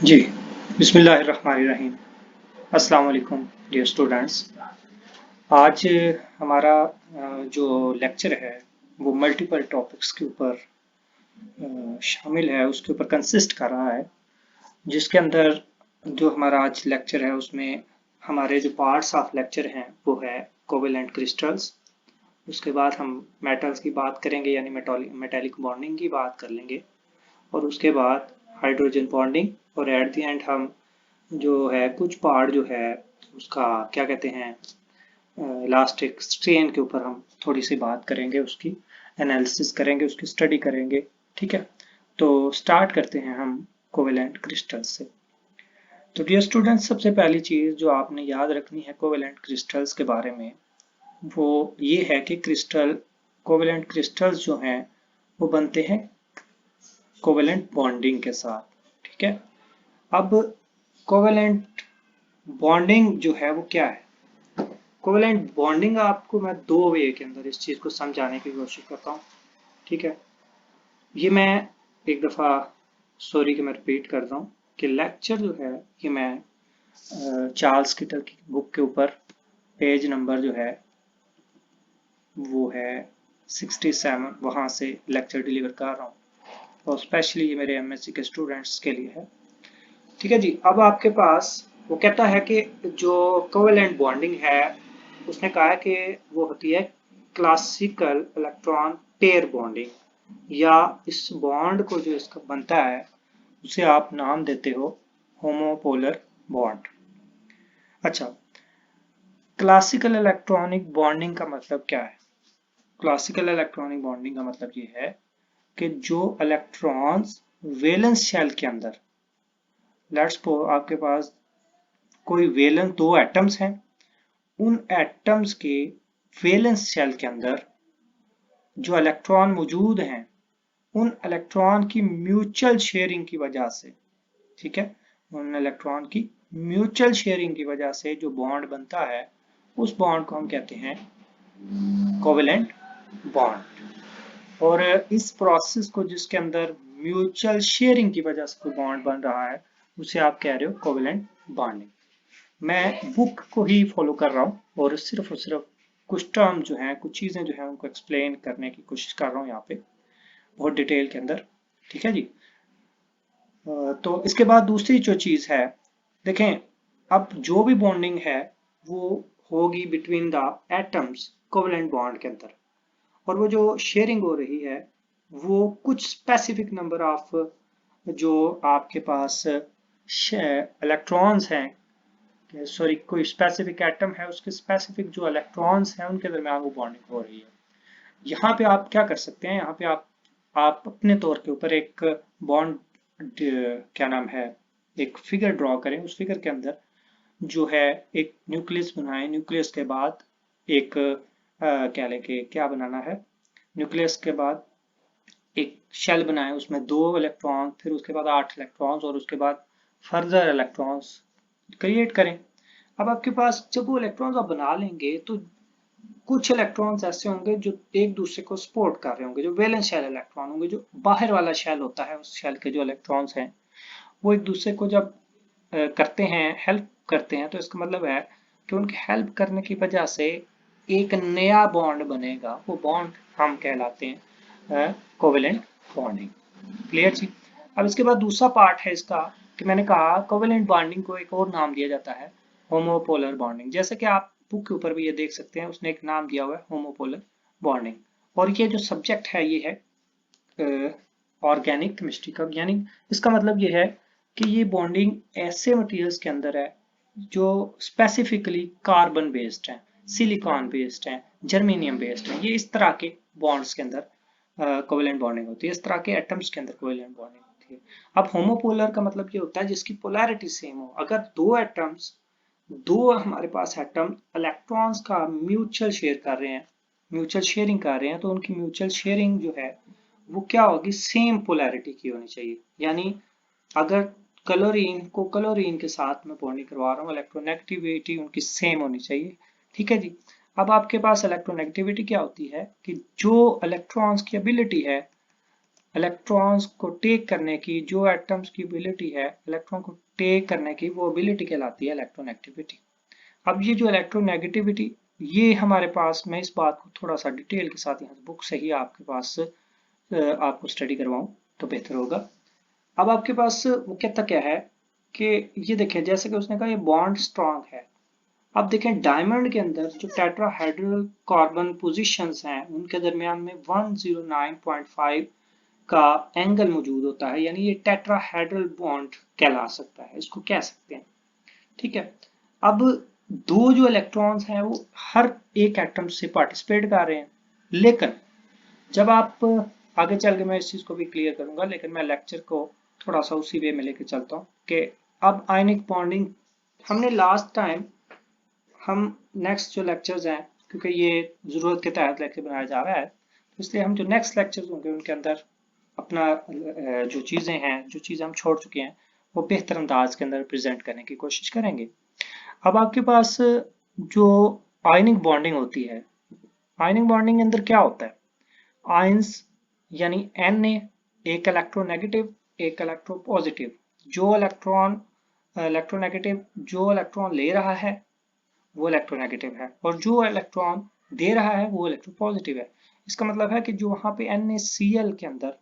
जी, बिस्मिल्लाहिर्रहमानिर्रहीम। अस्सलाम वालेकुम डियर स्टूडेंट्स। आज हमारा जो लेक्चर है वो मल्टीपल टॉपिक्स के ऊपर शामिल है, उसके ऊपर कंसिस्ट कर रहा है, जिसके अंदर जो हमारा आज लेक्चर है उसमें हमारे जो पार्ट्स ऑफ लेक्चर हैं वो है कोवेलेंट क्रिस्टल्स। उसके बाद हम मेटल्स की बात करेंगे यानी मेटालिक बॉन्डिंग की बात कर लेंगे, और उसके बाद हाइड्रोजन बॉन्डिंग, और एट द एंड हम जो है कुछ पार्ट जो है उसका क्या कहते हैं इलास्टिक स्ट्रेन के ऊपर हम थोड़ी सी बात करेंगे, उसकी एनालिसिस करेंगे, उसकी स्टडी करेंगे। ठीक है, तो स्टार्ट करते हैं हम कोवेलेंट क्रिस्टल्स से। तो डियर स्टूडेंट्स, सबसे पहली चीज जो आपने याद रखनी है कोवेलेंट क्रिस्टल्स के बारे में वो ये है कि कोवेलेंट क्रिस्टल्स जो हैं वो बनते हैं कोवेलेंट बॉन्डिंग के साथ। ठीक है, अब कोवेलेंट बॉन्डिंग जो है वो क्या है? कोवेलेंट बॉन्डिंग आपको मैं दो वे के अंदर इस चीज को समझाने की कोशिश करता हूँ। ठीक है, ये मैं एक दफा सॉरी कि मैं रिपीट करता हूँ कि लेक्चर जो है ये मैं चार्ल्स किटल की बुक के ऊपर पेज नंबर जो है वो है 67, वहां से लेक्चर डिलीवर कर रहा हूँ, और स्पेशली ये मेरे एमएससी के स्टूडेंट्स के लिए है। ठीक है जी, अब आपके पास वो कहता है कि जो कोवेलेंट बॉन्डिंग है उसने कहा है कि वो होती है क्लासिकल इलेक्ट्रॉन पेयर बॉन्डिंग, या इस बॉन्ड को जो इसका बनता है उसे आप नाम देते हो होमोपोलर बॉन्ड। अच्छा, क्लासिकल इलेक्ट्रॉनिक बॉन्डिंग का मतलब क्या है? क्लासिकल इलेक्ट्रॉनिक बॉन्डिंग का मतलब ये है कि जो इलेक्ट्रॉन्स वैलेंस शेल के अंदर, लेट्स सपोज आपके पास कोई वैलेंस दो एटम्स हैं, उन एटम्स के वैलेंस शेल के अंदर जो इलेक्ट्रॉन मौजूद हैं उन इलेक्ट्रॉन की म्यूचुअल शेयरिंग की वजह से, ठीक है, उन इलेक्ट्रॉन की म्यूचुअल शेयरिंग की वजह से जो बॉन्ड बनता है उस बॉन्ड को हम कहते हैं कोवेलेंट बॉन्ड। और इस प्रोसेस को जिसके अंदर म्यूचुअल शेयरिंग की वजह से कोई बॉन्ड बन रहा है उसे आप कह रहे हो कोवेलेंट बॉन्डिंग। मैं बुक को ही फॉलो कर रहा हूँ और सिर्फ कुछ टर्म जो हैं, कुछ चीजें जो हैं उनको एक्सप्लेन करने की कोशिश कर रहा हूँ यहाँ पे बहुत डिटेल के अंदर। ठीक है जी, तो इसके बाद दूसरी जो चीज है, देखें, अब जो भी बॉन्डिंग है वो होगी between the atoms covalent bond के अंदर, और वो जो शेयरिंग हो रही है वो कुछ स्पेसिफिक नंबर ऑफ जो आपके पास इलेक्ट्रॉन्स हैं, सॉरी कोई स्पेसिफिक एटम है उसके स्पेसिफिक जो इलेक्ट्रॉन्स हैं उनके दरमियान वो बॉन्डिंग हो रही है। यहाँ पे आप क्या कर सकते हैं, यहाँ पे आप अपने तौर के ऊपर एक बॉन्ड क्या नाम है एक फिगर ड्रॉ करें, उस फिगर के अंदर जो है एक न्यूक्लियस बनाएं, न्यूक्लियस के बाद एक क्या लेके क्या बनाना है, न्यूक्लियस के बाद एक शेल बनाएं, उसमें दो इलेक्ट्रॉन, फिर उसके बाद 8 इलेक्ट्रॉन्स, और उसके बाद फर्दर इलेक्ट्रॉन्स क्रिएट करें। अब आपके पास जब वो इलेक्ट्रॉन्स आप बना लेंगे तो कुछ इलेक्ट्रॉन्स ऐसे होंगे जो एक दूसरे को सपोर्ट कर रहे होंगे, जो वैलेंस शेल इलेक्ट्रॉन होंगे, जो बाहर वाला शेल होता है उस शेल के जो इलेक्ट्रॉन्स हैं वो एक दूसरे को जब करते हैं, हेल्प करते हैं, तो इसका मतलब है कि उनके हेल्प करने की वजह से एक नया बॉन्ड बनेगा, वो बॉन्ड हम कहलाते हैं कोवेलेंट बॉन्डिंग। क्लियर जी? अब इसके बाद दूसरा पार्ट है इसका कि मैंने कहा कोवेलेंट बॉन्डिंग को एक और नाम दिया जाता है होमोपोलर बॉन्डिंग। जैसे कि आप बुक के ऊपर भी ये देख सकते हैं, उसने एक नाम दिया हुआ है होमोपोलर बॉन्डिंग। और ये जो सब्जेक्ट है ये है ऑर्गेनिक केमिस्ट्री का, यानी इसका मतलब ये है कि ये बॉन्डिंग ऐसे मटेरियल्स के अंदर है जो स्पेसिफिकली कार्बन बेस्ड हैं, सिलिकॉन बेस्ड हैं, जर्मेनियम बेस्ड हैं। ये इस तरह के बॉन्ड्स के अंदर कोवेलेंट बॉन्डिंग होती है, इस तरह के एटम्स के अंदर कोवेलेंट बॉन्डिंग होती है। अब होमोपोलर का मतलब ये होता है जिसकी पोलैरिटी सेम हो। अगर दो एटम्स, दो हमारे पास एटम इलेक्ट्रॉन्स का म्यूचुअल शेयर कर रहे हैं, म्यूचुअल शेयरिंग कर रहे हैं, तो उनकी म्यूचुअल शेयरिंग जो है वो क्या होगी, सेम पोलैरिटी की होनी चाहिए। यानी अगर क्लोरीन को क्लोरीन के साथ में बॉन्डिंग करवा रहा हूँ, इलेक्ट्रोनेगेटिविटी उनकी सेम होनी चाहिए। ठीक है जी, अब आपके पास इलेक्ट्रोनेगेटिविटी क्या होती है कि जो इलेक्ट्रॉन्स की एबिलिटी है इलेक्ट्रॉन्स को टेक करने की जो एटम्स की एबिलिटी है, इलेक्ट्रॉन को टेक करने की वो एबिलिटी कहलाती है इलेक्ट्रोनेगेटिविटी। अब ये जो इलेक्ट्रोनेगेटिविटी, ये हमारे पास, मैं इस बात को थोड़ा सा डिटेल के साथ यहाँ बुक से ही आपके पास आपको स्टडी करवाऊं तो बेहतर होगा। अब आपके पास वो कहता क्या है कि ये देखें, जैसे कि उसने कहा ये बॉन्ड स्ट्रांग है। अब देखें डायमंड के अंदर जो टेट्राहेड्रल कार्बन पोजीशंस हैं उनके दरमियान में 109.5 का एंगल मौजूद होता है, यानी ये टेट्राहेड्रल बॉन्ड कहला सकता है, इसको कह सकते हैं। ठीक है। अब दो जो इलेक्ट्रॉन्स हैं वो हर एक एटम से पार्टिसिपेट कर रहे हैं, लेकिन जब आप आगे चल के मैं इस चीज को भी क्लियर करूंगा, लेकिन मैं लेक्चर को थोड़ा सा उसी वे में लेके चलता हूँ कि अब आयनिक बॉन्डिंग हमने लास्ट टाइम, हम नेक्स्ट जो लेक्चर्स हैं, क्योंकि ये जरूरत के तहत लेक्चर बनाया जा रहा है, तो इसलिए हम जो नेक्स्ट लेक्चर्स होंगे उनके अंदर अपना जो चीजें हैं, जो चीजें हम छोड़ चुके हैं, वो बेहतर अंदाज के अंदर प्रेजेंट करने की कोशिश करेंगे। अब आपके पास जो आयनिक बॉन्डिंग होती है, आयनिक बॉन्डिंग के अंदर क्या होता है, आयंस यानी Na, एक इलेक्ट्रोनेगेटिव एक इलेक्ट्रोपॉजिटिव। जो इलेक्ट्रोनेगेटिव जो इलेक्ट्रॉन ले रहा है वो इलेक्ट्रोनेगेटिव है, और जो इलेक्ट्रॉन दे रहा है वो इलेक्ट्रोपॉजिटिव है। इसका मतलब है कि जो वहां पे NaCl के अंदर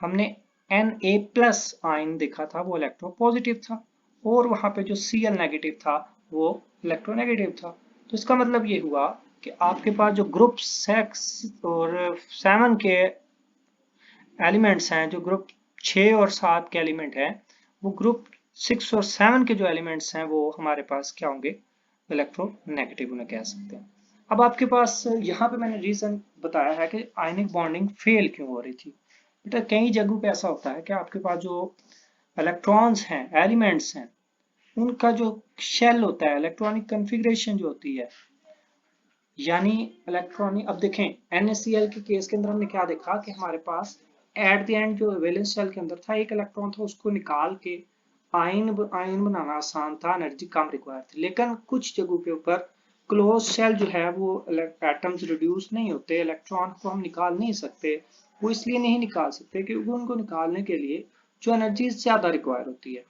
हमने Na प्लस आयन देखा था वो इलेक्ट्रोपॉजिटिव था, और वहां पे जो Cl नेगेटिव था वो इलेक्ट्रोनेगेटिव था। तो इसका मतलब ये हुआ कि आपके पास जो ग्रुप 6 और 7 के एलिमेंट्स हैं, जो ग्रुप 6 और 7 के एलिमेंट हैं, वो ग्रुप 6 और 7 के जो एलिमेंट्स हैं वो हमारे पास क्या होंगे, इलेक्ट्रोनेगेटिव उन्हें कह सकते हैं। अब आपके पास यहाँ पे मैंने रीजन बताया है कि आयनिक बॉन्डिंग फेल क्यों हो रही थी। बेटा कई जगहों पे ऐसा होता है कि आपके पास जो इलेक्ट्रॉन्स हैं, एलिमेंट्स हैं, उनका जो शेल होता है, इलेक्ट्रॉनिक कन्फिग्रेशन जो होती है, यानी इलेक्ट्रॉनिक, अब देखें NaCl के केस के अंदर हमने क्या देखा कि हमारे पास एट द एंड जो वैलेंस शेल के अंदर था एक इलेक्ट्रॉन था, उसको निकाल के आयन बनाना आसान था, एनर्जी कम रिक्वायर थी। लेकिन कुछ जगहों के ऊपर क्लोज शेल जो है वो एटम्स रिड्यूस नहीं होते, इलेक्ट्रॉन को हम निकाल नहीं सकते। वो इसलिए नहीं निकाल सकते क्योंकि उनको निकालने के लिए जो एनर्जी ज्यादा रिक्वायर होती है।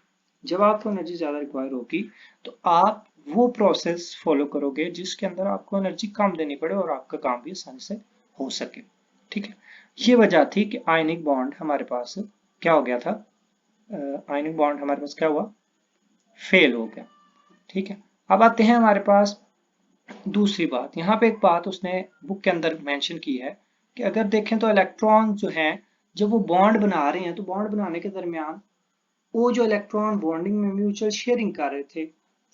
जब आपको एनर्जी ज्यादा रिक्वायर होगी तो आप वो प्रोसेस फॉलो करोगे जिसके अंदर आपको एनर्जी कम देनी पड़े और आपका काम भी आसानी से हो सके। ठीक है, ये वजह थी कि आयनिक बॉन्ड हमारे पास क्या हो गया था, आयनिक बॉन्ड हमारे पास क्या हुआ, फेल हो गया। ठीक है, अब आते हैं हमारे पास दूसरी बात। यहाँ पे एक बात उसने बुक के अंदर मेंशन की है कि अगर देखें तो इलेक्ट्रॉन जो हैं जब वो बॉन्ड बना रहे हैं तो बॉन्ड बनाने के दरमियान वो जो इलेक्ट्रॉन बॉन्डिंग में म्यूचुअल शेयरिंग कर रहे थे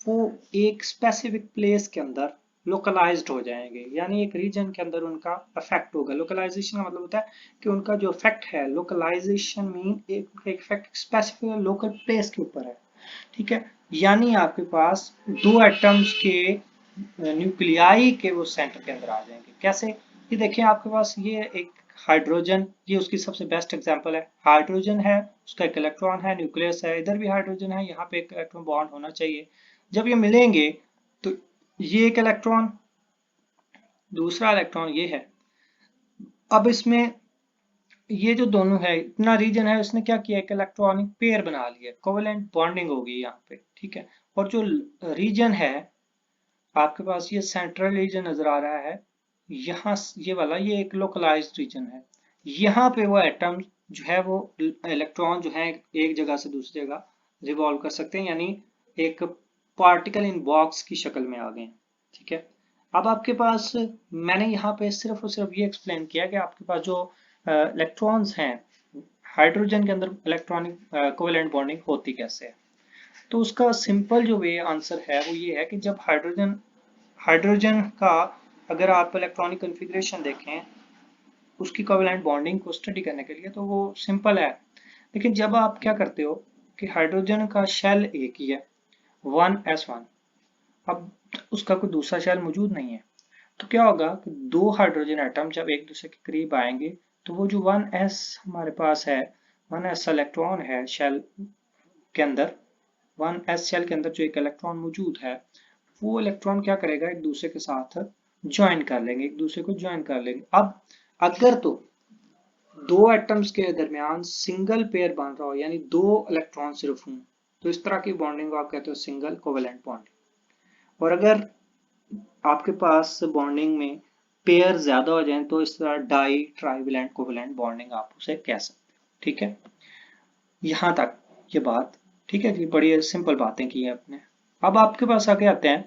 वो एक स्पेसिफिक प्लेस के अंदर लोकलाइज्ड हो जाएंगे, यानी एक रीजन के अंदर उनका इफेक्ट होगा। लोकलाइजेशन का मतलब होता है कि उनका जो इफेक्ट है, लोकलाइजेशन मीन एक इफेक्ट स्पेसिफिक लोकल प्लेस के ऊपर है। ठीक है, यानी आपके पास दो एटम्स के न्यूक्लियाई के वो सेंटर के अंदर आ जाएंगे। कैसे, ये देखिए आपके पास ये एक हाइड्रोजन, ये उसकी सबसे बेस्ट एग्जांपल है। हाइड्रोजन है, उसका एक इलेक्ट्रॉन है, न्यूक्लियस है, इधर भी हाइड्रोजन है, यहाँ पे एक इलेक्ट्रॉन बॉन्ड होना चाहिए। जब ये मिलेंगे तो ये एक इलेक्ट्रॉन, दूसरा इलेक्ट्रॉन ये है। अब इसमें ये जो दोनों है, इतना रीजन है, उसने क्या किया, एक इलेक्ट्रॉनिक पेयर बना लिया, कोवेलेंट बॉन्डिंग होगी यहाँ पे। ठीक है, और जो रीजन है आपके पास, ये सेंट्रल रीजन नजर आ रहा है, यहाँ ये वाला, ये एक लोकलाइज्ड रीजन है। यहाँ पे वो एटम जो है वो इलेक्ट्रॉन जो है एक जगह से दूसरी जगह रिवॉल्व कर सकते हैं, यानी एक पार्टिकल इन बॉक्स की शक्ल में आ गए। ठीक है, अब आपके पास मैंने यहाँ पे सिर्फ और सिर्फ ये एक्सप्लेन किया कि आपके पास जो इलेक्ट्रॉन्स हैं, हाइड्रोजन के अंदर इलेक्ट्रॉनिक कोवेलेंट बॉन्डिंग होती कैसे है। तो उसका सिंपल जो वे आंसर है वो ये है कि जब हाइड्रोजन हाइड्रोजन का अगर आप इलेक्ट्रॉनिक कॉन्फ़िगरेशन देखें उसकी कोवेलेंट बॉन्डिंग को स्टडी करने के लिए, तो वो सिंपल है। लेकिन जब आप क्या करते हो कि हाइड्रोजन का शेल एक ही है 1s1, अब उसका कोई दूसरा शेल मौजूद नहीं है, तो क्या होगा कि दो हाइड्रोजन एटम जब एक दूसरे के करीब आएंगे तो वो जो 1s हमारे पास है, 1s इलेक्ट्रॉन है शेल के अंदर, 1s शेल के अंदर जो एक इलेक्ट्रॉन मौजूद है, वो इलेक्ट्रॉन क्या करेगा, एक दूसरे के साथ ज्वाइन कर लेंगे, एक दूसरे को ज्वाइन कर लेंगे। अब अगर तो दो एटम्स के दरमियान सिंगल पेयर बन रहा हो, यानी दो इलेक्ट्रॉन सिर्फ हों, तो इस तरह की बॉन्डिंग को आप कहते हो सिंगल कोवेलेंट बॉन्डिंग। और अगर आपके पास बॉन्डिंग में पेयर ज्यादा हो जाए तो इस तरह डाई ट्राइवेलेंट कोवेलेंट बॉन्डिंग आप उसे कह सकते हो। ठीक है, यहां तक ये बात ठीक है जी, बड़ी सिंपल बातें की है आपने। अब आपके पास आगे आते हैं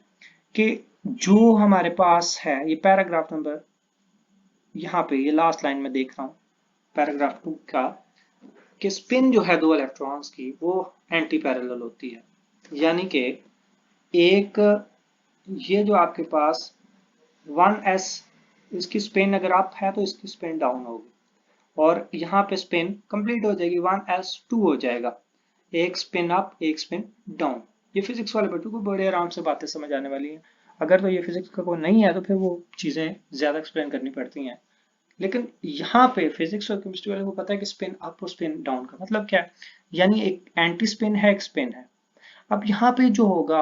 कि जो हमारे पास है ये पैराग्राफ नंबर, यहाँ पे ये लास्ट लाइन में देख रहा हूँ पैराग्राफ 2 का, कि स्पिन जो है दो इलेक्ट्रॉन्स की वो एंटी पैरेलल होती है। यानी कि एक ये जो आपके पास 1s, इसकी स्पिन अगर अप है तो इसकी स्पिन डाउन होगी, और यहाँ पे स्पिन कंप्लीट हो जाएगी 1s2 हो जाएगा, एक स्पिन अप एक स्पिन डाउन। ये फिजिक्स वाले बच्चों को बड़े आराम से बातें समझ आने वाली हैं। अगर तो ये फिजिक्स का कोई नहीं है तो फिर वो चीजें ज्यादा एक्सप्लेन करनी पड़ती हैं। लेकिन यहाँ पे फिजिक्स और केमिस्ट्री वाले को पता है कि स्पिन अप और स्पिन डाउन का मतलब क्या है, यानी एक एंटी स्पिन है एक स्पिन है। अब यहाँ पे जो होगा,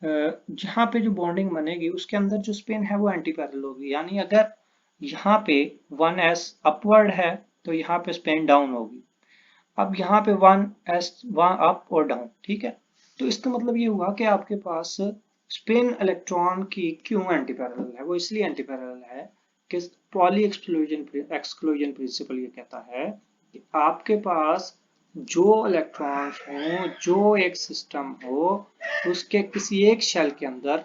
जहाँ पे जो बॉन्डिंग बनेगी उसके अंदर जो स्पिन है वो एंटी पैरेलल होगी, यानी अगर यहाँ पे 1s अपवर्ड है तो यहाँ पे स्पिन डाउन होगी। अब यहाँ पे 1s 1 अप और डाउन, ठीक है। तो इसका मतलब ये हुआ कि आपके पास स्पिन इलेक्ट्रॉन की क्यों एंटी पैरेलल है, वो इसलिए एंटी पैरेलल है कि पॉली एक्सक्लूजन प्रिंसिपल ये कहता है कि आपके पास जो इलेक्ट्रॉन्स हों, जो एक सिस्टम हो, उसके किसी एक शेल के अंदर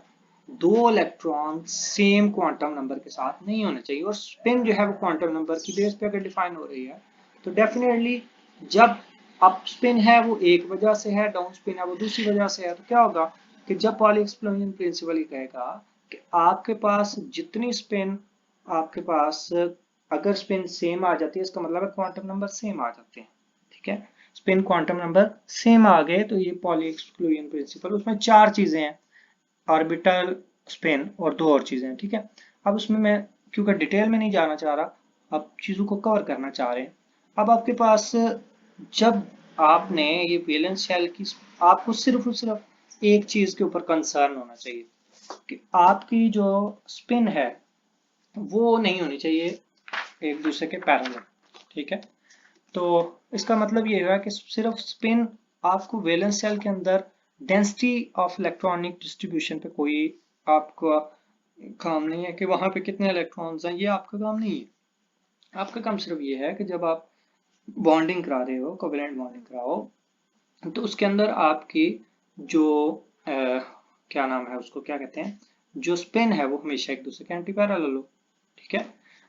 दो इलेक्ट्रॉन सेम क्वांटम नंबर के साथ नहीं होने चाहिए। और स्पिन जो है वो क्वांटम नंबर की बेस पे अगर डिफाइन हो रही है तो डेफिनेटली जब अप स्पिन है वो एक वजह से है, डाउन स्पिन है वो दूसरी वजह से है, तो क्या होगा कि जब पॉली एक्सक्लूजन प्रिंसिपल ये कहेगा कि आपके पास जितनी स्पिन आपके पास अगर स्पिन सेम आ जाती है इसका मतलब है क्वांटम नंबर सेम आ जाते हैं। ठीक है, स्पिन क्वांटम नंबर सेम आ गए तो ये पॉली एक्सक्लूजन प्रिंसिपल, उसमें चार चीजें हैं, ऑर्बिटल, स्पिन और दो और चीजें हैं। ठीक है, अब उसमें मैं क्योंकि डिटेल में नहीं जाना चाह रहा, अब चीजों को कवर करना चाह रहे हैं। अब आपके पास जब आपने ये वैलेंस शेल की, आपको सिर्फ और सिर्फ एक चीज के ऊपर कंसर्न होना चाहिए कि आपकी जो स्पिन है वो नहीं होनी चाहिए एक दूसरे के पैरेलल। ठीक है, तो इसका मतलब ये है कि सिर्फ स्पिन, आपको वैलेंस शेल के अंदर डेंसिटी ऑफ इलेक्ट्रॉनिक डिस्ट्रीब्यूशन पे कोई आपका काम नहीं है कि वहां पे कितने इलेक्ट्रॉन्स हैं, ये आपका काम नहीं है। आपका काम सिर्फ ये है कि जब आप बॉन्डिंग करा रहे हो, कोवेलेंट बॉन्डिंग कराओ, तो उसके अंदर आपकी जो क्या नाम है उसको क्या कहते हैं, जो स्पिन है वो हमेशा एक दूसरे के एंटी पैरेलल हो। ठीक है,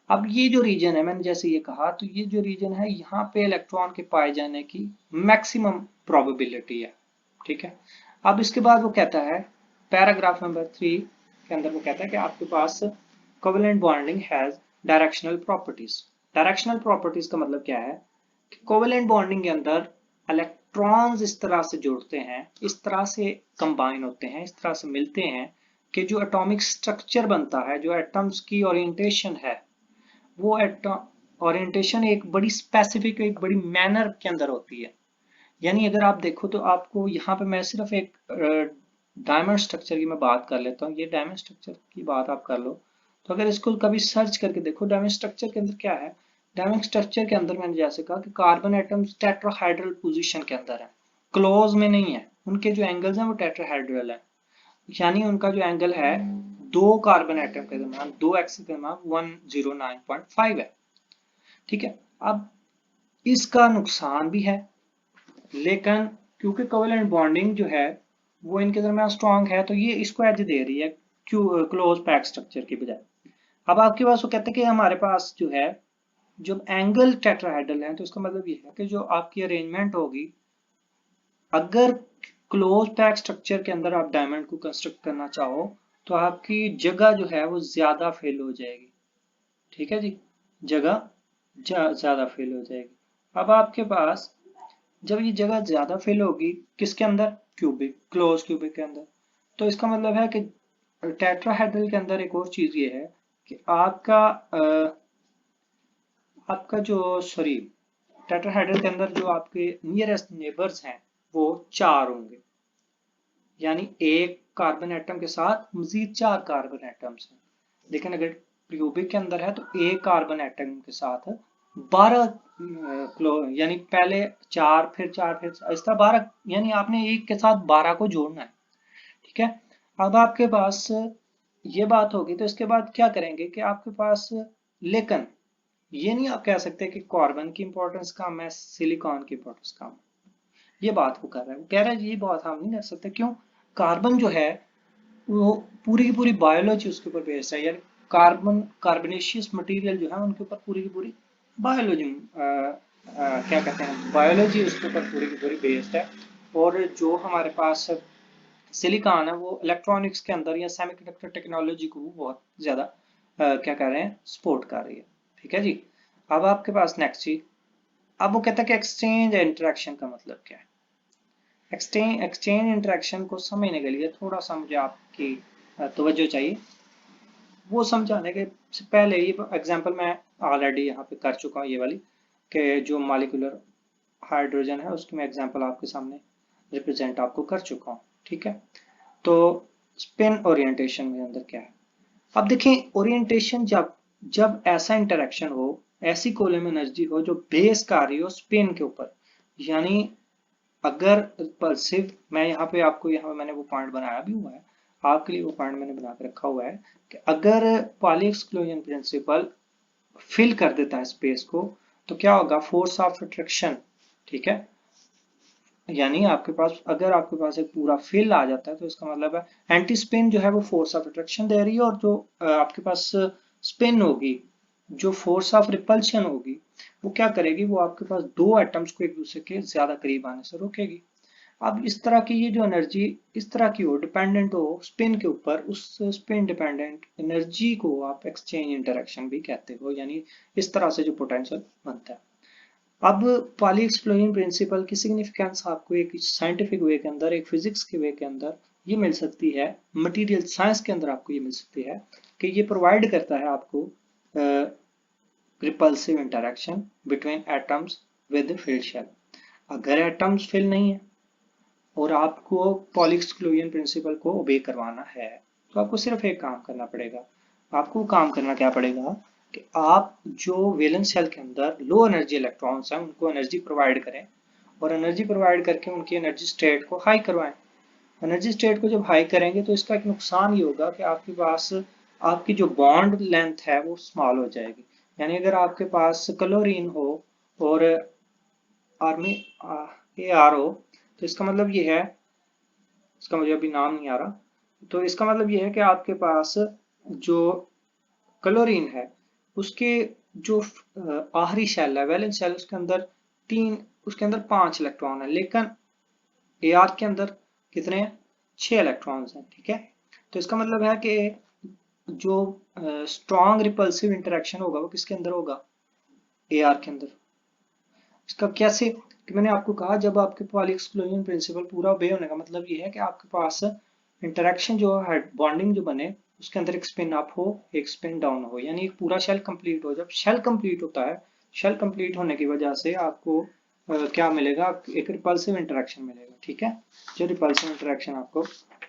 अब ये जो रीजन है, मैंने जैसे ये कहा, तो ये जो रीजन है यहाँ पे इलेक्ट्रॉन के पाए जाने की मैक्सिमम प्रोबेबिलिटी है। ठीक है, अब इसके बाद वो कहता है पैराग्राफ नंबर 3 के अंदर वो कहता है कि आपके पास covalent bonding has directional properties. Directional properties का मतलब क्या है कि कोवेलेंट बॉन्डिंग के अंदर इलेक्ट्रॉन्स इस तरह से जुड़ते हैं, इस तरह से कंबाइन होते हैं, इस तरह से मिलते हैं कि जो एटॉमिक स्ट्रक्चर बनता है, जो एटम्स की ओरिएंटेशन है, वो ओरिएंटेशन एक बड़ी स्पेसिफिक, एक बड़ी मैनर के अंदर होती है। यानी अगर आप देखो तो आपको यहाँ पे मैं सिर्फ एक डायमंड स्ट्रक्चर की मैं बात कर लेता हूँ, ये डायमंड स्ट्रक्चर की बात आप कर लो, तो अगर इसको कभी सर्च करके देखो डायमंड स्ट्रक्चर के अंदर क्या है। डायमंड स्ट्रक्चर के अंदर मैंने जैसे कहा कि कार्बन एटम्स टेट्राहाइड्रल पोजीशन के अंदर है, क्लोज में नहीं है, उनके जो एंगल्स हैं वो टेट्राहाइड्रल है, यानी उनका जो एंगल है दो कार्बन एटम के दरमियान, दो एक्सिस के दरमियान 109.5 है। ठीक है, अब इसका नुकसान भी है, लेकिन क्योंकि कोवेलेंट बॉन्डिंग जो है वो इनके दरमियान स्ट्रांग है तो ये इसको एज दे रही है क्लोज पैक स्ट्रक्चर की बजाय। अब आपके पास वो कहते हैं कि हमारे पास जो है जब एंगल टेट्राहाइड्रल है तो इसका मतलब ये है कि जो आपकी अरेंजमेंट होगी, अगर क्लोज पैक स्ट्रक्चर के अंदर आप डायमंड को कंस्ट्रक्ट करना चाहो तो आपकी जगह जो है वो ज्यादा फिल हो जाएगी। ठीक है जी, जगह ज्यादा फिल हो जाएगी। अब आपके पास जब ये जगह ज्यादा फिल होगी किसके अंदर, क्यूबिक, क्लोज क्यूबिक के अंदर, तो इसका मतलब है कि टेट्राहेड्रल के अंदर एक और चीज ये है कि आपका जो सॉरी टेट्राहेड्रल के अंदर जो आपके नियरेस्ट नेबर्स हैं वो चार होंगे, यानी एक कार्बन एटम के साथ मजीद चार कार्बन एटम्स हैं। लेकिन अगर क्यूबिक के अंदर है तो एक कार्बन एटम के साथ 12 यानी पहले 4 फिर 4 फिर इस तरह 12, यानी आपने एक के साथ 12 को जोड़ना है। ठीक है, अब आपके पास ये बात होगी तो इसके बाद क्या करेंगे कि आपके पास, लेकिन ये नहीं आप कह सकते कि कार्बन की इंपॉर्टेंस कम है, सिलिकॉन की इंपॉर्टेंस कम है। ये बात वो कर रहा है, वो कह रहा है ये बात हम नहीं कर सकते। क्यों? कार्बन जो है वो पूरी की पूरी बायोलॉजी उसके ऊपर बेस्ड है, यानी कार्बनेशियस मटेरियल जो है उनके ऊपर पूरी की पूरी बायोलॉजी, क्या कहते हैं, बायोलॉजी उसके ऊपर पूरी की पूरी बेस्ड है। और जो हमारे पास सिलिकॉन है वो इलेक्ट्रॉनिक्स के अंदर या सेमीकंडक्टर टेक्नोलॉजी को बहुत ज्यादा क्या कर रहे हैं, सपोर्ट कर रही है। ठीक है जी। अब आपके पास नेक्स्ट चीज, अब वो कहता है कि एक्सचेंज इंटरेक्शन का मतलब क्या है। एक्सचेंज इंटरेक्शन को समझने के लिए थोड़ा सा मुझे आपकी तवज्जो चाहिए। वो समझाने के से पहले ये एग्जांपल मैं ऑलरेडी यहाँ पे कर चुका हूँ, ये वाली, कि जो मॉलिक्यूलर हाइड्रोजन है उसकी मैं एग्जांपल आपके सामने रिप्रेजेंट आपको कर चुका हूँ। ठीक है, तो स्पिन ओरिएंटेशन के अंदर क्या है। अब देखें, ओरिएंटेशन जब जब ऐसा इंटरेक्शन हो, ऐसी कॉलम एनर्जी हो जो बेस कर रही हो स्पिन के ऊपर, यानी अगर रिपल्सिव, मैं यहाँ पे आपको, यहाँ मैंने वो पॉइंट बनाया भी हुआ है आपके लिए, वो पॉइंट मैंने बना के रखा हुआ है कि अगर पॉली एक्सक्लूजन प्रिंसिपल फिल कर देता है स्पेस को तो क्या होगा, फोर्स ऑफ अट्रैक्शन। ठीक है, यानी आपके पास, अगर आपके पास एक पूरा फिल आ जाता है तो इसका मतलब है एंटी स्पिन जो है वो फोर्स ऑफ अट्रैक्शन दे रही है, और जो आपके पास स्पिन होगी, जो फोर्स ऑफ रिपल्शन होगी, वो क्या करेगी, वो आपके पास दो एटम्स को एक दूसरे के ज्यादा करीब आने से रोकेगी। अब इस तरह की ये जो एनर्जी इस तरह की हो, डिपेंडेंट हो स्पिन के ऊपर, उस स्पिन डिपेंडेंट एनर्जी को आप एक्सचेंज इंटरेक्शन भी कहते हो, यानी इस तरह से जो पोटेंशियल बनता है। अब पॉली एक्सप्लोजन प्रिंसिपल की सिग्निफिकेंस आपको एक साइंटिफिक वे के अंदर, एक फिजिक्स के वे के अंदर ये मिल सकती है, मटेरियल साइंस के अंदर आपको ये मिल सकती है कि ये प्रोवाइड करता है आपको repulsive interaction between atoms with filled shell. अगर एटम्स फिल नहीं है और आपको पॉली एक्सक्लूजन प्रिंसिपल को ओबे करवाना है तो आपको सिर्फ एक काम करना पड़ेगा। आपको काम करना क्या पड़ेगा कि आप जो वैलेंस शेल के अंदर लो एनर्जी इलेक्ट्रॉन्स हैं उनको एनर्जी प्रोवाइड करें, और एनर्जी प्रोवाइड करके उनकी एनर्जी स्टेट को हाई करवाएं। एनर्जी स्टेट को जब हाई करेंगे तो इसका एक नुकसान ये होगा कि आपके पास आपकी जो बॉन्ड लेंथ है वो स्मॉल हो जाएगी। यानी अगर आपके पास क्लोरीन हो और आर्मी ए आर हो, तो इसका मतलब ये है, इसका मुझे अभी नाम नहीं आ रहा, तो इसका मतलब ये है कि आपके पास जो क्लोरीन है उसके जो आखिरी शेल है, वैलेंस शेल, उसके अंदर तीन, उसके अंदर 5 इलेक्ट्रॉन है, लेकिन ए आर के अंदर कितने हैं, 6 इलेक्ट्रॉन्स हैं। ठीक है, तो इसका मतलब है कि जो स्ट्रॉन्ग रिपल्सिव इंटरेक्शन होगा वो किसके अंदर होगा, ए आर के अंदर। इसका कैसे, कि मैंने आपको कहा जब आपके पॉली एक्सक्लूजन प्रिंसिपल पूरा ओबे होने का मतलब ये है कि आपके पास इंटरेक्शन जो है, बॉन्डिंग जो बने, उसके अंदर एक स्पिन अप हो एक स्पिन डाउन हो, यानी एक पूरा शेल कंप्लीट हो। जब शेल कंप्लीट होता है, शेल कंप्लीट होने की वजह से आपको क्या मिलेगा, एक रिपल्सिव इंटरेक्शन मिलेगा। ठीक है, जो रिपल्सिव इंटरेक्शन आपको,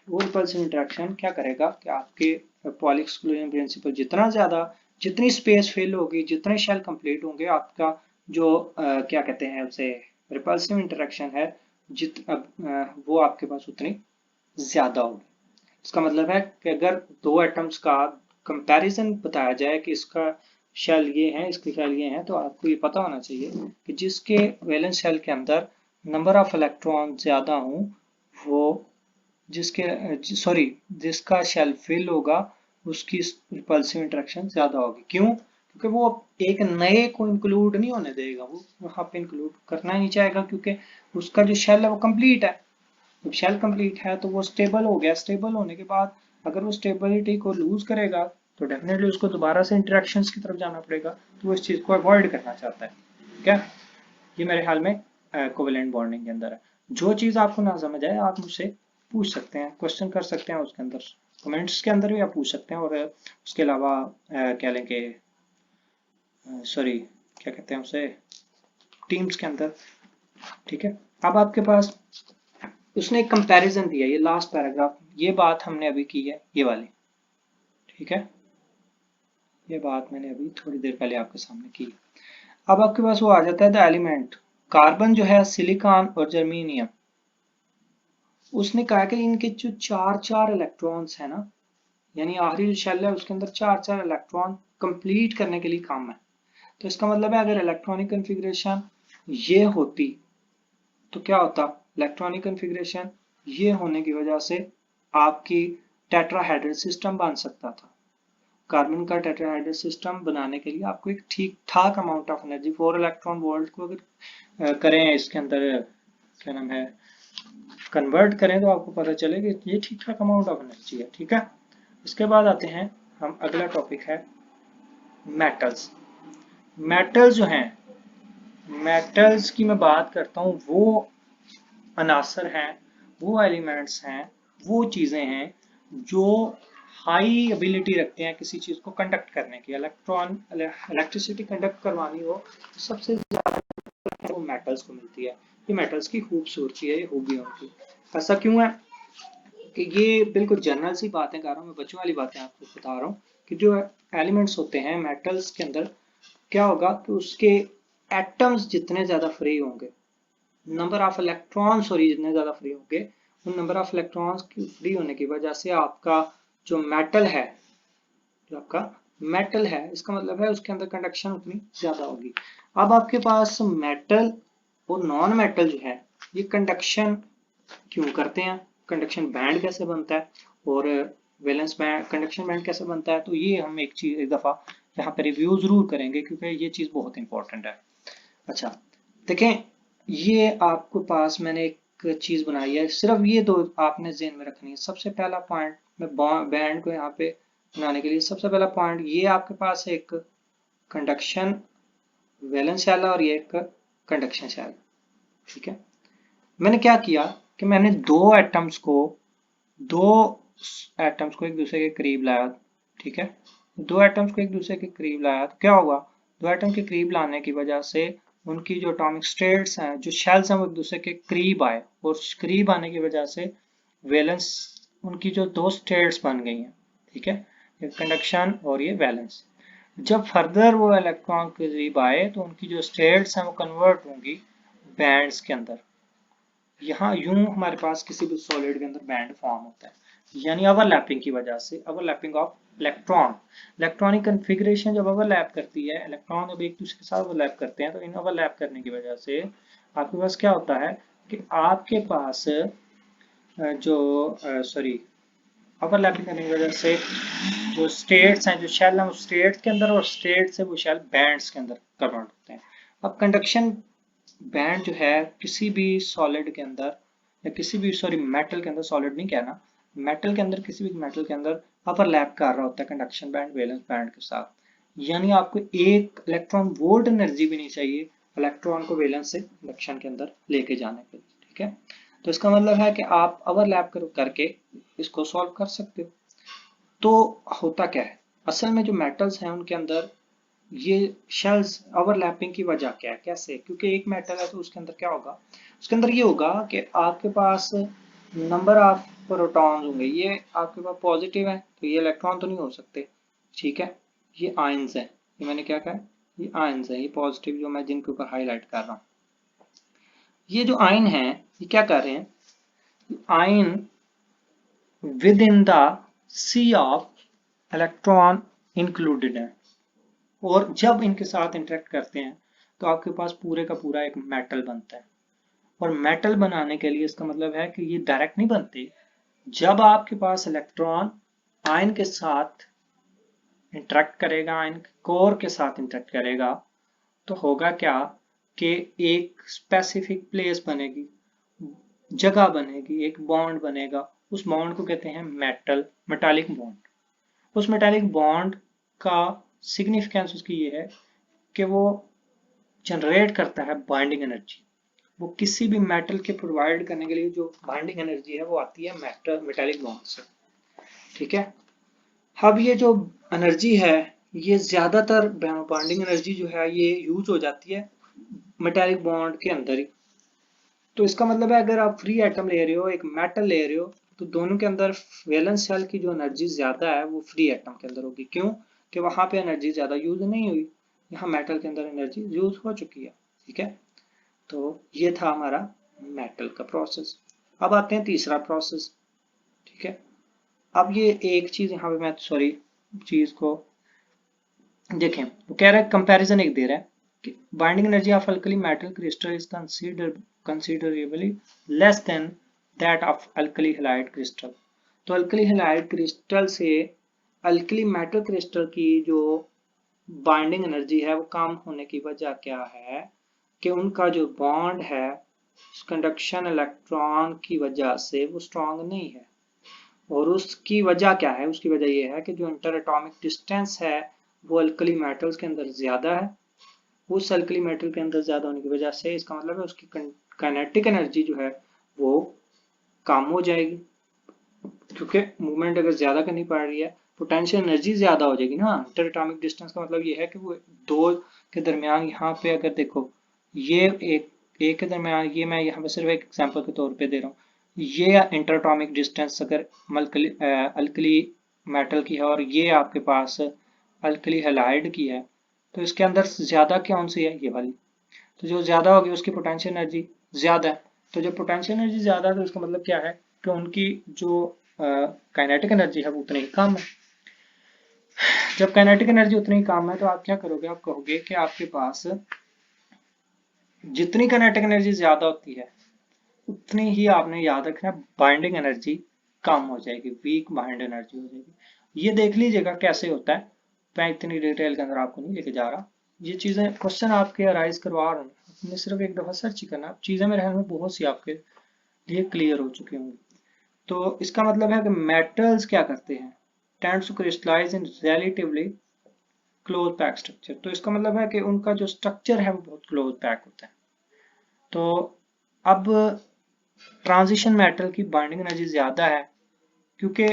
वो रिपल्सिव इंटरेक्शन क्या करेगा कि आपके पॉली एक्सक्लूजन प्रिंसिपल जितना ज्यादा, जितनी स्पेस फिल होगी, जितने शेल कंप्लीट होंगे, आपका जो क्या कहते हैं उसे, रिपल्सिव इंटरेक्शन है, वो आपके पास उतनी ज्यादा होगी। इसका मतलब है कि अगर दो एटम्स का कंपैरिजन बताया जाए कि इसका शेल ये है, इसके शेल ये हैं, तो आपको ये पता होना चाहिए कि जिसके वैलेंस शेल के अंदर नंबर ऑफ इलेक्ट्रॉन ज्यादा हों, वो जिसके सॉरी जिसका शेल फिल होगा उसकी रिपल्सिव इंटरेक्शन ज्यादा होगी। क्यों? क्योंकि वो एक नए को इंक्लूड नहीं होने देगा, वो वहां पे इंक्लूड करना ही नहीं चाहेगा, क्योंकि उसका जो शेल है वो कंप्लीट है। जब शेल कंप्लीट है तो वो स्टेबल हो गया, स्टेबल होने के बाद अगर वो स्टेबिलिटी को लूज करेगा तो डेफिनेटली उसको दोबारा से इंटरेक्शंस की तरफ जाना पड़ेगा, तो वो इस चीज को अवॉइड करना चाहता है। क्या, ये मेरे ख्याल में कोवेलेंट बॉन्डिंग के अंदर है। जो चीज आपको ना समझ आए आप मुझसे पूछ सकते हैं, क्वेश्चन कर सकते हैं उसके अंदर, कमेंट्स के अंदर भी आप पूछ सकते हैं। और उसके अलावा क्या लेंगे, सॉरी क्या कहते हैं उसे, टीम्स के अंदर। ठीक है, अब आपके पास उसने एक कंपैरिजन दिया, ये लास्ट पैराग्राफ, ये बात हमने अभी की है, ये वाली। ठीक है, ये बात मैंने अभी थोड़ी देर पहले आपके सामने की। अब आपके पास वो आ जाता है द एलिमेंट। कार्बन जो है, सिलिकॉन और जर्मेनियम, उसने कहा कि इनके जो चार चार इलेक्ट्रॉन्स है ना, यानी आखिरी जो शेल है उसके अंदर चार चार इलेक्ट्रॉन कंप्लीट करने के लिए काम है। तो इसका मतलब है अगर इलेक्ट्रॉनिक कन्फिग्रेशन ये होती तो क्या होता, इलेक्ट्रॉनिक कन्फिग्रेशन ये होने की वजह से आपकी टेट्राहेड्रल सिस्टम बन सकता था। कार्बन का टेट्राहेड्रल सिस्टम बनाने के लिए आपको एक ठीक ठाक amount of energy 4 electron volt को अगर करें इसके अंदर क्या नाम है कन्वर्ट करें तो आपको पता चलेगा ये ठीक ठाक अमाउंट ऑफ एनर्जी है। ठीक है, इसके बाद आते हैं हम, अगला टॉपिक है मेटल्स। मेटल्स जो हैं, मेटल्स की मैं बात करता हूँ, वो अनासर हैं, वो एलिमेंट्स हैं, वो चीजें हैं जो हाई एबिलिटी रखते हैं किसी चीज को कंडक्ट करने की। इलेक्ट्रिसिटी कंडक्ट करवानी हो तो सबसे ज्यादा वो मेटल्स को मिलती है। ये मेटल्स की खूबसूरती है, ये खूबी उनकी। ऐसा क्यों है कि ये बिल्कुल जनरल सी बातें कर रहा हूँ मैं, बच्चों वाली बातें आपको बता रहा हूँ कि जो एलिमेंट्स होते हैं मेटल्स के अंदर क्या होगा कि उसके एटम्स जितने ज्यादा फ्री होंगे, नंबर ऑफ इलेक्ट्रॉन्स सॉरी जितने ज्यादा फ्री होंगे, उन नंबर ऑफ इलेक्ट्रॉन्स की फ्री होने की वजह से आपका जो मेटल है, जो आपका मेटल है, इसका मतलब है उसके अंदर कंडक्शन उतनी ज्यादा होगी। अब आपके पास मेटल और नॉन मेटल जो है ये कंडक्शन क्यों करते हैं, कंडक्शन बैंड कैसे बनता है और वैलेंस बैंड, कंडक्शन बैंड कैसे बनता है, तो ये हम एक चीज एक दफा यहाँ पे रिव्यू जरूर करेंगे क्योंकि ये चीज बहुत इंपॉर्टेंट है। अच्छा देखें, ये आपको पास मैंने एक चीज बनाई है, सिर्फ ये दो आपने ज़हन में रखनी है। सबसे पहला पॉइंट, मैं बैंड को यहाँ पे बनाने के लिए सबसे पहला पॉइंट ये आपके पास एक कंडक्शन वैलेंस शेल है और ये एक कंडक्शन शेल। ठीक है, मैंने क्या किया कि मैंने दो एटम्स को एक दूसरे के करीब लाया। ठीक है, दो एटम्स को एक दूसरे के करीब लाया तो क्या होगा, दो एटम के करीब लाने की वजह से उनकी जो एटॉमिक स्टेट्स हैं, जो शेल्स हैं, वो एक दूसरे के करीब आए और करीब आने की वजह से वैलेंस, उनकी जो दो स्टेट्स बन गई हैं। ठीक है, ये कंडक्शन और ये वैलेंस। जब फर्दर वो इलेक्ट्रॉन के करीब आए तो उनकी जो स्टेट्स हैं वो कन्वर्ट होंगी बैंड्स के अंदर। यहाँ यूं हमारे पास किसी भी सॉलिड के अंदर बैंड फॉर्म होता है, यानी ओवरलैपिंग की वजह से, overlapping of electron. Electronic configuration जब ओवरलैप करती है, इलेक्ट्रॉन जब एक दूसरे के साथ ओवरलैप करते हैं, तो इन ओवरलैप करने की वजह से आपके पास क्या होता है कि आपके पास जो सॉरी ओवरलैपिंग करने की वजह से जो स्टेट्स हैं, जो शेल हैं, वो स्टेट्स के अंदर और स्टेट से वो शेल बैंड्स के अंदर कन्वर्ट होते हैं। अब कंडक्शन बैंड जो है किसी भी सॉलिड के अंदर या किसी भी सॉरी मेटल के अंदर, सॉलिड नहीं कहना, मेटल के अंदर, किसी भी मेटल के अंदर ओवरलैप कर रहा होता है कंडक्शन बैंड वैलेंस बैंड के साथ। यानी आपको एक इलेक्ट्रॉन वोल्ट एनर्जी भी नहीं चाहिए इलेक्ट्रॉन को वैलेंस से कंडक्शन के अंदर लेके जाने के लिए। ठीक है, तो इसका मतलब है कि आप ओवरलैप करके इसको सॉल्व कर सकते हो। तो होता क्या है, असल में जो मेटल्स हैं उनके अंदर ये शेल्स ओवरलैपिंग की वजह क्या है, कैसे, क्योंकि एक मेटल है तो उसके अंदर क्या होगा, उसके अंदर ये होगा कि आपके पास नंबर ऑफ प्रोटॉन्स होंगे, ये आपके पास पॉजिटिव है तो ये इलेक्ट्रॉन तो नहीं हो सकते। ठीक है, ये आयंस है, ये मैंने क्या कहा, ये आयंस है, ये पॉजिटिव जो मैं जिनके ऊपर हाईलाइट कर रहा हूँ। ये जो आयन है ये क्या कर रहे हैं, ion within the sea of electron included है, और जब इनके साथ इंटरेक्ट करते हैं तो आपके पास पूरे का पूरा एक मेटल बनता है। और मेटल बनाने के लिए इसका मतलब है कि ये डायरेक्ट नहीं बनते, जब आपके पास इलेक्ट्रॉन आयन के साथ इंटरेक्ट करेगा, आयन कोर के साथ इंटरेक्ट करेगा, तो होगा क्या कि एक स्पेसिफिक प्लेस बनेगी, जगह बनेगी, एक बॉन्ड बनेगा, उस बॉन्ड को कहते हैं मेटालिक बॉन्ड। उस मेटालिक बॉन्ड का सिग्निफिकेंस उसकी ये है कि वो जनरेट करता है बाइंडिंग एनर्जी। वो किसी भी मेटल के प्रोवाइड करने के लिए जो बाइंडिंग एनर्जी है वो आती है मेटालिक बॉन्ड से। ठीक है, अब ये जो एनर्जी है ये ज्यादातर बाइंडिंग एनर्जी जो है ये यूज हो जाती है मेटालिक बॉन्ड के अंदर ही। तो इसका मतलब है अगर आप फ्री एटम ले रहे हो, एक मेटल ले रहे हो, तो दोनों के अंदर वैलेंस शेल की जो एनर्जी ज्यादा है वो फ्री एटम के अंदर होगी। क्यों, कि वहां पे एनर्जी ज्यादा यूज नहीं हुई। यहाँ मेटल के अंदर एनर्जी यूज हो चुकी है। ठीक है, तो ये था हमारा मेटल का प्रोसेस। अब आते हैं तीसरा प्रोसेस। ठीक है, अब ये एक चीज यहाँ पे मैं सॉरी चीज को देखें, वो कह रहा है कंपैरिजन एक दे रहा है कि binding energy of alkali metal crystal is considerably less than that of alkali halide crystal. तो अल्कली हैलाइड क्रिस्टल से अल्कली मेटल क्रिस्टल की जो बाइंडिंग एनर्जी है वो कम होने की वजह क्या है कि उनका जो बॉन्ड है कंडक्शन इलेक्ट्रॉन की वजह से वो स्ट्रांग नहीं है। और उसकी वजह क्या है? उसकी वजह यह है कि जो इंटर एटॉमिक डिस्टेंस है वो अल्कली मेटल्स के अंदर ज्यादा है। उस अल्कली मेटल के अंदर ज्यादा होने की वजह से इसका मतलब है उसकी काइनेटिक एनर्जी जो है वो कम हो जाएगी, क्योंकि मूवमेंट अगर ज्यादा करनी पड़ रही है पोटेंशियल एनर्जी ज्यादा हो जाएगी ना। इंटर एटॉमिक डिस्टेंस का मतलब ये है कि वो दो के दरमियान, यहाँ पे अगर देखो ये एक के दरमियान, ये मैं यहाँ पे सिर्फ एक एग्जांपल के तौर पे दे रहा हूँ, ये इंटर एटॉमिक डिस्टेंस अगर अल्कली मेटल की है और ये आपके पास अल्कली हैलाइड की है, तो इसके अंदर ज्यादा कौन सी है? ये वाली। तो जो ज्यादा होगी उसकी पोटेंशियल एनर्जी ज्यादा है। तो जब पोटेंशियल एनर्जी ज्यादा है तो इसका मतलब क्या है कि उनकी जो काइनेटिक एनर्जी है वो उतनी ही कम है। जब काइनेटिक एनर्जी उतनी ही कम है तो आप क्या करोगे? आप कहोगे कि आपके पास जितनी काइनेटिक एनर्जी ज्यादा होती है उतनी ही आपने याद रखना बाइंडिंग एनर्जी कम हो जाएगी, वीक बाइंड एनर्जी हो जाएगी। ये देख लीजिएगा कैसे होता है, मैं इतनी डिटेल के अंदर आपको नहीं लेके जा रहा। ये चीजें क्वेश्चन आपके अराइज करवा रहे हैं, आपने सिर्फ एक दफा सर्च ही करना, अब चीजें मेरे ख्याल में बहुत सी आपके लिए क्लियर हो चुकी होंगी। तो इसका मतलब है कि मेटल्स क्या करते हैं? Tends to crystallize in relatively close pack structure. तो इसका मतलब है कि उनका जो स्ट्रक्चर है वो बहुत क्लोज पैक होता है। तो अब ट्रांजिशन मेटल की बाइंडिंग एनर्जी ज्यादा है क्योंकि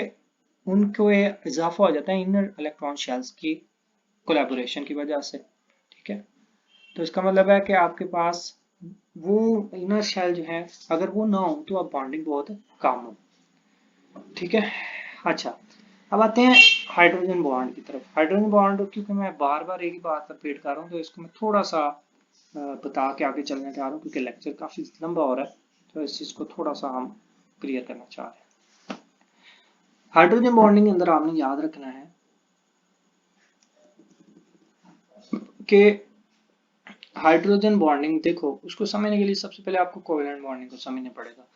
उनको इजाफा हो जाता है इनर इलेक्ट्रॉन शेल्स की कोलैबोरेशन की वजह से। ठीक है, तो इसका मतलब है कि आपके पास वो इनर शेल जो है अगर वो ना हो तो अब बॉन्डिंग बहुत कम हो। ठीक है, अच्छा अब आते हैं हाइड्रोजन बॉन्ड की तरफ। हाइड्रोजन बॉन्ड, क्योंकि मैं बार बार एक ही बात रिपीट कर रहा हूँ तो इसको मैं थोड़ा सा बता के आगे चलने जा रहा हूँ क्योंकि लेक्चर काफी लंबा हो रहा है, तो इस चीज को थोड़ा सा हम क्लियर करना चाह रहे हैं। हाइड्रोजन बॉन्डिंग के अंदर आपने याद रखना है कि हाइड्रोजन बॉन्डिंग, देखो उसको समझने के लिए सबसे पहले आपको कोवेलेंट बॉन्डिंग को समझना पड़ेगा।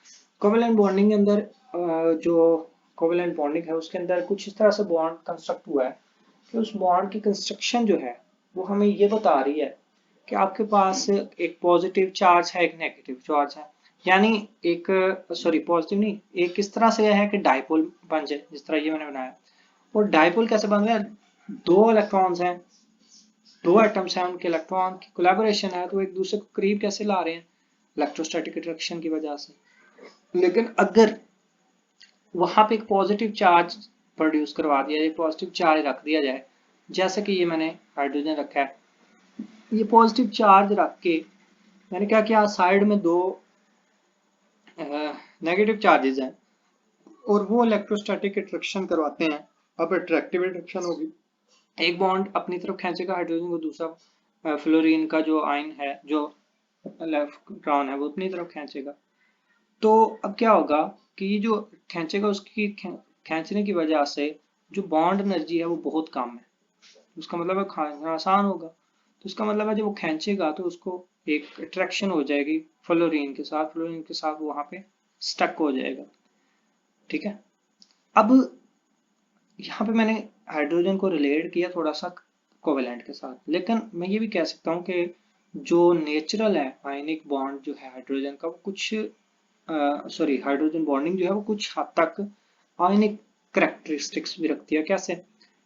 कोवेलेंट बॉन्डिंग के अंदर जो कोवेलेंट बॉन्डिंग है उसके अंदर कुछ इस तरह से बॉन्ड कंस्ट्रक्ट हुआ है कि उस बॉन्ड की कंस्ट्रक्शन जो है वो हमें ये बता रही है कि आपके पास एक पॉजिटिव चार्ज है, एक नेगेटिव चार्ज है। यानी एक सॉरी पॉजिटिव नहीं, एक इस तरह से है कि डाइपोल बन जाए जिस तरह ये मैंने बनाया। और डाइपोल कैसे बन रहा है? दो इलेक्ट्रॉन्स हैं, दो एटम्स हैं, उनके इलेक्ट्रॉन की कोलैबोरेशन है तो एक दूसरे को करीब कैसे ला रहे हैं? इलेक्ट्रोस्टैटिक अट्रैक्शन की वजह से। लेकिन अगर वहां पे एक पॉजिटिव चार्ज प्रोड्यूस करवा दिया जाए, पॉजिटिव चार्ज रख दिया जाए, जैसे कि ये मैंने हाइड्रोजन रखा है, ये पॉजिटिव चार्ज रख के मैंने क्या किया, साइड में दो नेगेटिव चार्जेस हैं और वो इलेक्ट्रोस्टैटिक अट्रैक्शन करवाते हैं। अब अट्रैक्टिव अट्रैक्शन होगी, एक बॉन्ड अपनी तरफ खींचेगा हाइड्रोजन को, दूसरा फ्लोरीन का जो आयन है, जो इलेक्ट्रॉन है वो अपनी तरफ खींचेगा। तो अब क्या होगा कि ये जो खींचेगा उसकी खींचने की वजह से जो बॉन्ड एनर्जी है वो बहुत कम है। उसका मतलब है खाना आसान होगा। तो इसका मतलब है जब वो खींचेगा तो उसको एक अट्रैक्शन हो जाएगी फ्लोरीन के साथ, फ्लोरीन के साथ वो वहां पे स्टक हो जाएगा। ठीक है, अब यहाँ पे मैंने हाइड्रोजन को रिलेट किया थोड़ा सा कोवेलेंट के साथ, लेकिन मैं ये भी कह सकता हूँ कि जो नेचुरल है आयनिक बॉन्ड जो है हाइड्रोजन का वो कुछ सॉरी हाइड्रोजन बॉन्डिंग जो है वो कुछ हद तक आयनिक करेक्टरिस्टिक्स भी रखती है। कैसे?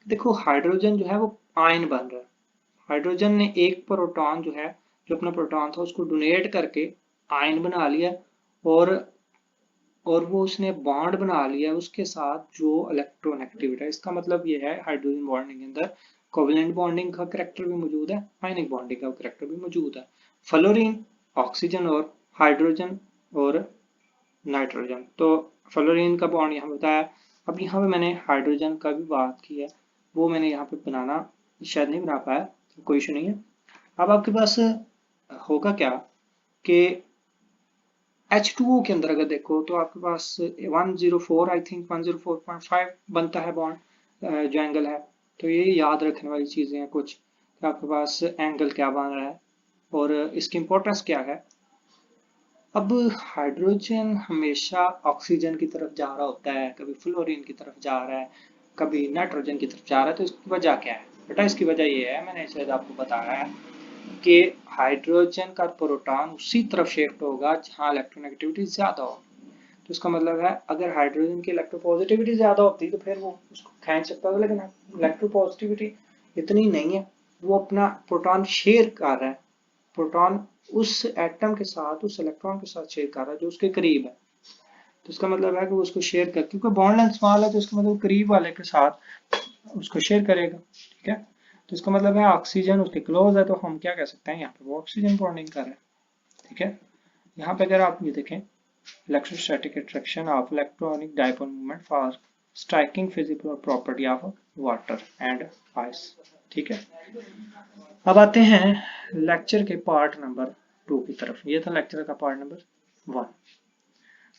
देखो हाइड्रोजन जो है वो आयन बन रहा है, हाइड्रोजन ने एक प्रोटॉन जो है, जो अपना प्रोटॉन था उसको डोनेट करके आयन बना लिया और वो उसने बॉन्ड बना लिया उसके साथ जो इलेक्ट्रोनेगेटिविटी है। इसका मतलब ये है हाइड्रोजन बॉन्डिंग के अंदर कोवेलेंट बॉन्डिंग का करैक्टर भी मौजूद है, आयनिक बॉन्डिंग का करैक्टर भी मौजूद है। फ्लोरीन ऑक्सीजन और हाइड्रोजन और नाइट्रोजन, तो फ्लोरीन का बॉन्ड यहाँ बताया। अब यहाँ पे मैंने हाइड्रोजन का भी बात की है, वो मैंने यहाँ पे बनाना शायद नहीं बना पाया, कोई इशू नहीं है। अब आपके पास होगा क्या कि H2O के अंदर अगर देखो तो आपके पास 104 आई थिंक 104.5 बनता है बॉन्ड जो एंगल है। तो ये याद रखने वाली चीज़ें हैं कुछ कि आपके पास एंगल क्या बन रहा है और इसकी इम्पोर्टेंस क्या है। अब हाइड्रोजन हमेशा ऑक्सीजन की तरफ जा रहा होता है, कभी फ्लोरीन की तरफ जा रहा है, कभी नाइट्रोजन की तरफ जा रहा है। तो इसकी वजह क्या है बेटा? इसकी वजह ये है, मैंने शायद आपको बताया है कि हाइड्रोजन का प्रोटॉन उसी तरफ शिफ्ट होगा जहां इलेक्ट्रोनेगेटिविटी ज्यादा हो। तो इसका मतलब है अगर हाइड्रोजन की इलेक्ट्रोपॉजिटिविटी ज्यादा होती तो फिर वो उसको खींच सकता था, लेकिन इलेक्ट्रोपॉजिटिविटी इतनी नहीं है। वो अपना प्रोटॉन शेयर कर रहा है, प्रोटॉन उस एटम के साथ, उस इलेक्ट्रॉन के साथ शेयर कर रहा है जो उसके करीब है। तो इसका मतलब है कि वो उसको शेयर कर, क्योंकि बॉन्ड लेंथ स्मॉल है तो इसका मतलब करीब वाले के साथ उसको शेयर करेगा। ठीक है, तो इसका मतलब है ऑक्सीजन उसके क्लोज है, तो हम क्या कह सकते हैं यहाँ पे वो ऑक्सीजन बॉन्डिंग कर रहा है। ठीक है, यहाँ पे अगर आप ये देखें, electrostatic attraction of electronic dipole movement for striking physical property of water and ice. ठीक है, अब आते हैं लेक्चर के पार्ट नंबर 2 की तरफ। ये था लेक्चर का पार्ट नंबर 1।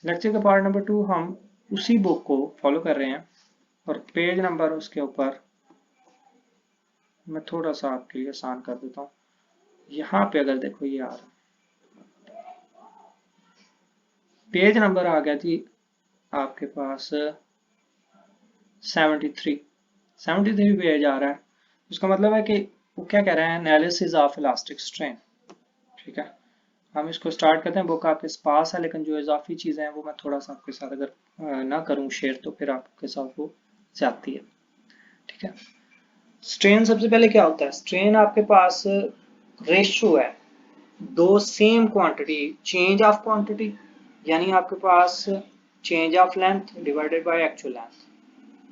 लेक्चर का पार्ट नंबर 2 हम उसी बुक को फॉलो कर रहे हैं और पेज नंबर उसके ऊपर मैं थोड़ा सा आपके लिए आसान कर देता हूँ। यहाँ पे अगर देखो ये आ रहा पेज नंबर आ गया जी आपके पास 73 पेज आ रहा है। उसका मतलब है कि वो क्या कह रहे हैं, एनालिसिस ऑफ इलास्टिक स्ट्रेन। ठीक है, हम इसको स्टार्ट करते हैं। बुक आपके पास है, लेकिन जो इजाफी चीज़ें हैं वो मैं थोड़ा सा आपके साथ अगर ना करूँ शेयर तो फिर आपके साथ वो जाती है। ठीक है, स्ट्रेन सबसे पहले क्या होता है? स्ट्रेन आपके पास रेशियो है दो same quantity, change of quantity, यानी आपके पास change of length divided by actual length.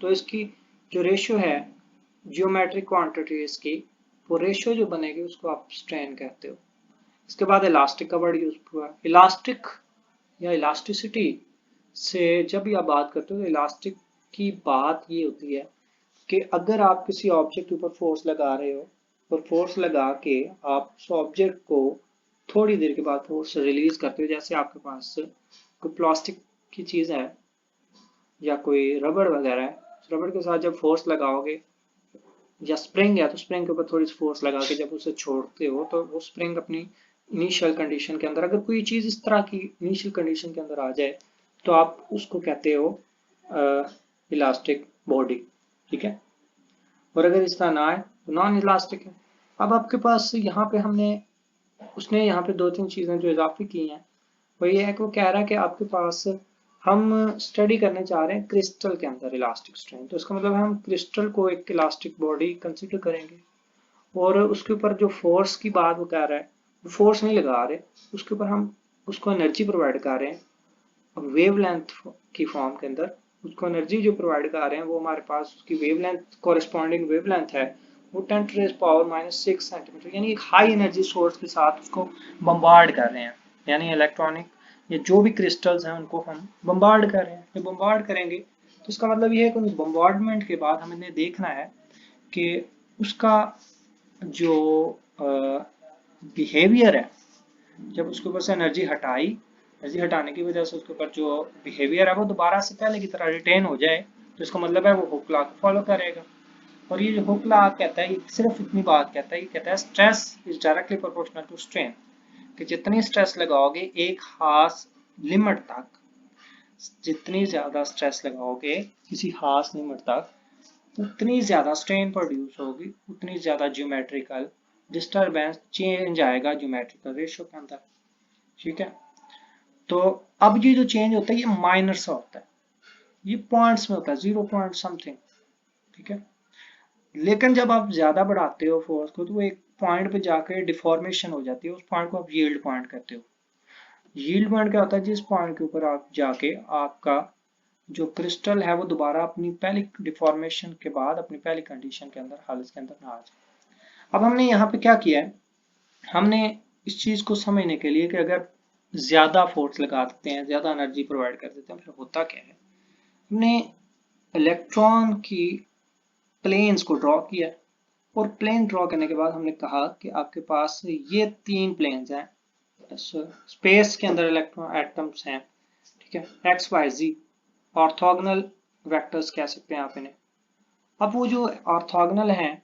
तो इसकी जो रेशियो है जियोमेट्रिक क्वांटिटी इसकी, वो रेशियो जो बनेगी उसको आप स्ट्रेन कहते हो। इसके बाद इलास्टिक का वर्ड यूज हुआ। इलास्टिक या इलास्टिसिटी से जब भी आप बात करते हो तो इलास्टिक की बात ये होती है कि अगर आप किसी ऑब्जेक्ट के ऊपर फोर्स लगा रहे हो और फोर्स लगा के आप उस ऑब्जेक्ट को थोड़ी देर के बाद फोर्स रिलीज करते हो, जैसे आपके पास कोई प्लास्टिक की चीज़ है या कोई रबड़ वगैरह है, रबड़ के साथ जब फोर्स लगाओगे या स्प्रिंग है तो स्प्रिंग के ऊपर थोड़ी सी फोर्स लगा के जब उसे छोड़ते हो तो वो स्प्रिंग अपनी इनिशियल कंडीशन के अंदर, अगर कोई चीज़ इस तरह की इनिशियल कंडीशन के अंदर आ जाए तो आप उसको कहते हो इलास्टिक बॉडी। ठीक है, और अगर इस तरह ना आए तो नॉन इलास्टिक है। अब आपके पास यहाँ पे उसने यहाँ पे दो तीन चीज़ें जो इजाफी की हैं वो ये है कि वो कह रहा है कि आपके पास हम स्टडी करने चाह रहे हैं क्रिस्टल के अंदर इलास्टिक स्ट्रेन। तो इसका मतलब है हम क्रिस्टल को एक इलास्टिक बॉडी कंसिडर करेंगे और उसके ऊपर जो फोर्स की बात वो कह रहा है वो फोर्स नहीं लगा रहे, उसके ऊपर हम उसको एनर्जी प्रोवाइड कर रहे हैं वेव लेंथ की फॉर्म के अंदर। उसको एनर्जी जो प्रोवाइड कर रहे हैं वो हमारे पास उसकी wave length, corresponding wave length है वो 10⁻⁻⁶ सेंटीमीटर, यानी एक हाई एनर्जी सोर्स के साथ उसको बम्बार्ड कर रहे हैं। यानी इलेक्ट्रॉनिक ये जो भी क्रिस्टल्स हैं उनको हम बम्बार्ड कर रहे हैं। जब बम्बार्ड करेंगे तो इसका मतलब ये है कि उस बम्बार्डमेंट के बाद हमें देखना है कि उसका जो बिहेवियर है, जब उसके ऊपर से एनर्जी हटाई, एनर्जी हटाने की वजह से उसके ऊपर जो बिहेवियर है वो दोबारा से पहले की तरह रिटेन हो जाए, तो इसका मतलब है वो हुक लॉ को फॉलो करेगा। और ये जो हुक लॉ कहता है, ये सिर्फ इतनी बात कहता है, ये कहता है stress is directly proportional to strain, कि जितनी स्ट्रेस लगाओगे एक खास लिमिट तक, जितनी ज्यादा स्ट्रेस लगाओगे किसी खास लिमिट तक उतनी ज्यादा स्ट्रेन प्रोड्यूस होगी, उतनी ज्यादा ज्योमेट्रिकल डिस्टरबेंस चेंज आएगा ज्योमेट्रिकल रेशियो के अंदर। ठीक है, तो अब ये जो चेंज होता है ये माइनर सा होता है, ये पॉइंट्स में होता है, 0 पॉइंट समथिंग। ठीक है, लेकिन जब आप ज्यादा बढ़ाते हो फोर्स को तो वो एक पॉइंट पे जाकर डिफॉर्मेशन हो जाती है, उस पॉइंट को आप यील्ड पॉइंट कहते हो। यील्ड पॉइंट क्या होता है? जिस पॉइंट के ऊपर आप जाके आपका जो क्रिस्टल है वो दोबारा अपनी पहली डिफॉर्मेशन के बाद अपनी पहली कंडीशन के अंदर, हालत के अंदर ना आ जाए। अब हमने यहाँ पे क्या किया है, हमने इस चीज को समझने के लिए कि अगर ज्यादा फोर्स लगा देते हैं, ज्यादा एनर्जी प्रोवाइड कर देते हैं, फिर होता क्या है, हमने इलेक्ट्रॉन की प्लेन्स को ड्रॉ किया और प्लेन ड्रॉ करने के बाद हमने कहा कि आपके पास ये 3 प्लेन्स हैं, स्पेस के अंदर इलेक्ट्रॉन एटम्स हैं, ठीक है, एक्स वाई जी, ऑर्थोगोनल वेक्टर्स कह सकते हैं आप इन्हें। अब वो जो ऑर्थोगोनल हैं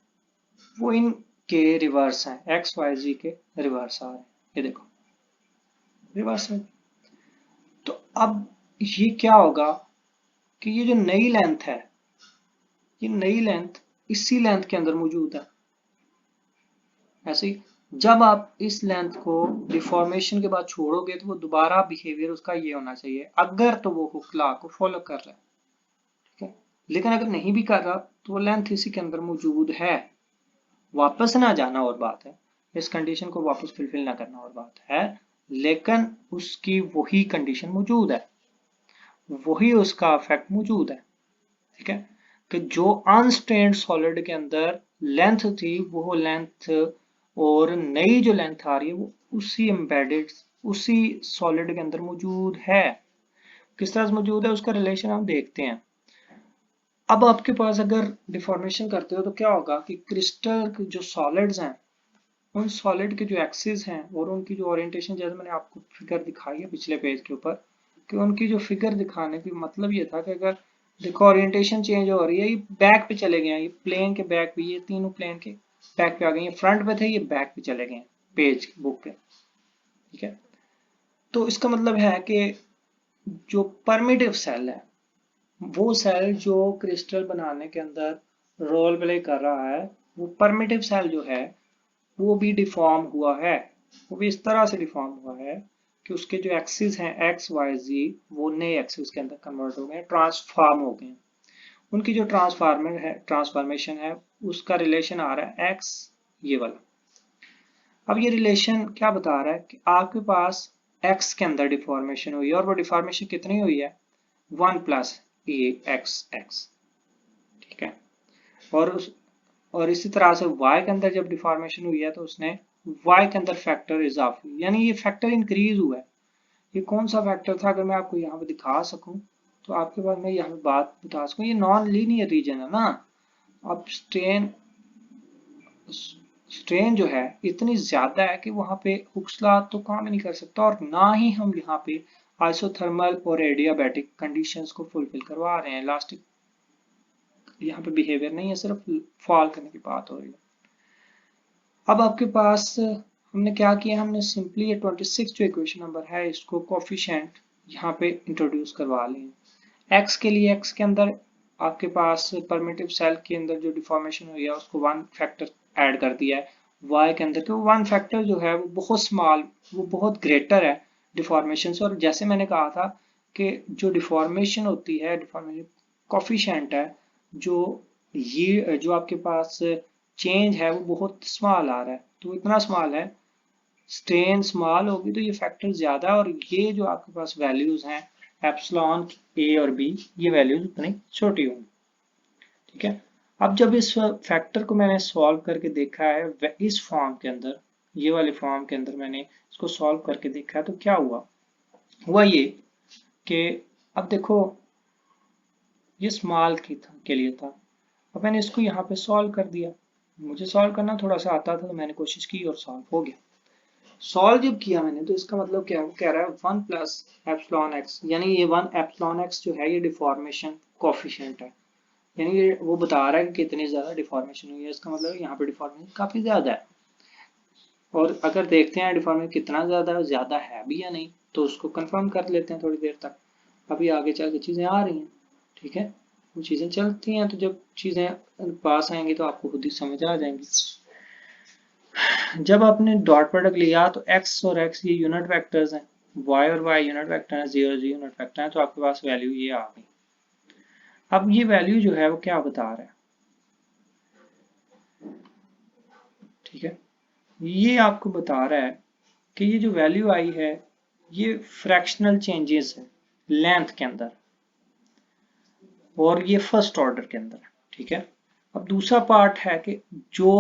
वो इनके रिवर्स हैं, एक्स वाई जी के रिवर्स आ रहे हैं, ये देखो रिवर्स में। तो अब ये क्या होगा कि ये जो नई लेंथ है, ये नई लेंथ इसी लेंथ के अंदर मौजूद है। ऐसे ही जब आप इस लेंथ को डिफॉर्मेशन के बाद छोड़ोगे तो वो दोबारा बिहेवियर उसका ये होना चाहिए, अगर तो वो हुक लॉ को फॉलो कर रहा है, ठीक है। लेकिन अगर नहीं भी कर रहा तो वो लेंथ इसी के अंदर मौजूद है, वापस ना जाना और बात है, इस कंडीशन को वापस फुलफिल ना करना और बात है, लेकिन उसकी वही कंडीशन मौजूद है, वही उसका इफेक्ट मौजूद है, ठीक है। कि जो अनस्ट्रेन्ड सॉलिड के अंदर लेंथ थी वो लेंथ और नई जो लेंथ आ रही है वो उसी एम्बेडेड उसी सॉलिड के अंदर मौजूद है। किस तरह से मौजूद है उसका रिलेशन हम देखते हैं। अब आपके पास अगर डिफॉर्मेशन करते हो तो क्या होगा कि क्रिस्टल के जो सॉलिड्स हैं उन सॉलिड के जो एक्सिस हैं और उनकी जो ओरिएंटेशन, जैसे मैंने आपको फिगर दिखाई है पिछले पेज के ऊपर, कि उनकी जो फिगर दिखाने की मतलब ये था कि अगर देखो ओरिएंटेशन चेंज हो रही है, ये बैक पे चले गए हैं, ये प्लेन के बैक पे, ये तीनों प्लेन के बैक पे आ गए, ये फ्रंट पे थे ये बैक पे चले गए हैं पेज बुक पे, ठीक है। तो इसका मतलब है कि जो परमिटिव सेल है, वो सेल जो क्रिस्टल बनाने के अंदर रोल प्ले कर रहा है, वो परमिटिव सेल जो है वो भी डिफॉर्म हुआ है, वो भी इस तरह से डिफॉर्म हुआ है कि उसके जो एक्सिस हैं एक्स वाई जी वो नए एक्सिस के अंदर कन्वर्ट हो गए, ट्रांसफॉर्म हो गए। उनकी जो ट्रांसफॉर्मेशन है उसका रिलेशन आ रहा है एक्स, ये वाला। अब ये रिलेशन क्या बता रहा है कि आपके पास एक्स के अंदर डिफॉर्मेशन हुई है और वो डिफॉर्मेशन कितनी हुई है, 1 प्लस ए एक्स एक्स, ठीक है। और इसी तरह से y के अंदर जब डिफॉर्मेशन हुई है तो उसने y के अंदर फैक्टर इजाफी, यानी ये फैक्टर इंक्रीज हुआ है। ये कौन सा फैक्टर था, अगर मैं आपको यहाँ पे दिखा सकूं तो आपके पास मैं यहाँ पे बात बता सकूं, ये नॉन लीनियर रीजन है ना। अब स्ट्रेन जो है इतनी ज्यादा है कि वहां पे हुक्स लॉ तो काम ही नहीं कर सकता, और ना ही हम यहाँ पे आइसोथर्मल और एडियाबैटिक कंडीशंस को फुलफिल करवा रहे हैं। इलास्टिक यहाँ पे बिहेवियर नहीं है, सिर्फ फॉल करने की बात हो रही है। अब आपके पास हमने क्या किया, हमने सिंपली ये 26 जो इक्वेशन नंबर है इसको कोफिशिएंट यहाँ पे इंट्रोड्यूस करवा लिए। एक्स के लिए एक्स के अंदर आपके पास परमिटिव सेल के अंदर जो डिफॉर्मेशन हुई है उसको 1 फैक्टर ऐड कर दिया है। वाई के अंदर तो 1 फैक्टर जो है वो बहुत स्मॉल, वो बहुत ग्रेटर है डिफॉर्मेशन से। और जैसे मैंने कहा था कि जो डिफॉर्मेशन होती है, डिफॉर्मेशन कोफिशिएंट है, जो ये जो आपके पास चेंज है वो बहुत स्मॉल आ रहा है, तो इतना स्मॉल है, स्ट्रेन स्मॉल होगी तो ये फैक्टर ज्यादा, और ये जो आपके पास वैल्यूज हैं एप्सिलॉन ए और बी, ये वैल्यूज उतनी छोटी होंगी, ठीक है। अब जब इस फैक्टर को मैंने सॉल्व करके देखा है इस फॉर्म के अंदर, ये वाले फॉर्म के अंदर मैंने इसको सॉल्व करके देखा है, तो क्या हुआ ये कि अब देखो ये स्मॉल के लिए था, अब मैंने इसको यहाँ पे सॉल्व कर दिया। मुझे सॉल्व करना थोड़ा सा आता था तो मैंने कोशिश की और सॉल्व हो गया। सॉल्व जब किया मैंने तो इसका मतलब क्या है, वो कह रहा है 1 प्लस एप्सिलॉन एक्स, यानी ये 1 एप्सिलॉन एक्स जो है ये डिफॉर्मेशन कोफिशिएंट है, यानी ये वो बता रहा है कि कितनी ज्यादा डिफॉर्मेशन हुई है। इसका मतलब यहाँ पे डिफॉर्मेशन काफी ज्यादा है, और अगर देखते हैं डिफॉर्मेशन कितना ज्यादा है भी या नहीं तो उसको कंफर्म कर लेते हैं थोड़ी देर तक, अभी आगे चल के चीजें आ रही हैं, ठीक है। वो चीजें चलती हैं तो जब चीजें पास आएंगी तो आपको खुद ही समझ आ जाएंगी। जब आपने डॉट प्रोडक्ट लिया तो x और x ये यूनिट वेक्टर्स हैं, y और y यूनिट वेक्टर हैं, z और z यूनिट वेक्टर हैं, तो आपके पास वैल्यू ये आ गई। अब ये वैल्यू जो है वो क्या बता रहा है, ठीक है, ये आपको बता रहा है कि ये जो वैल्यू आई है ये फ्रैक्शनल चेंजेस है लेंथ के अंदर, और ये फर्स्ट ऑर्डर के अंदर, ठीक है। अब दूसरा पार्ट है कि जो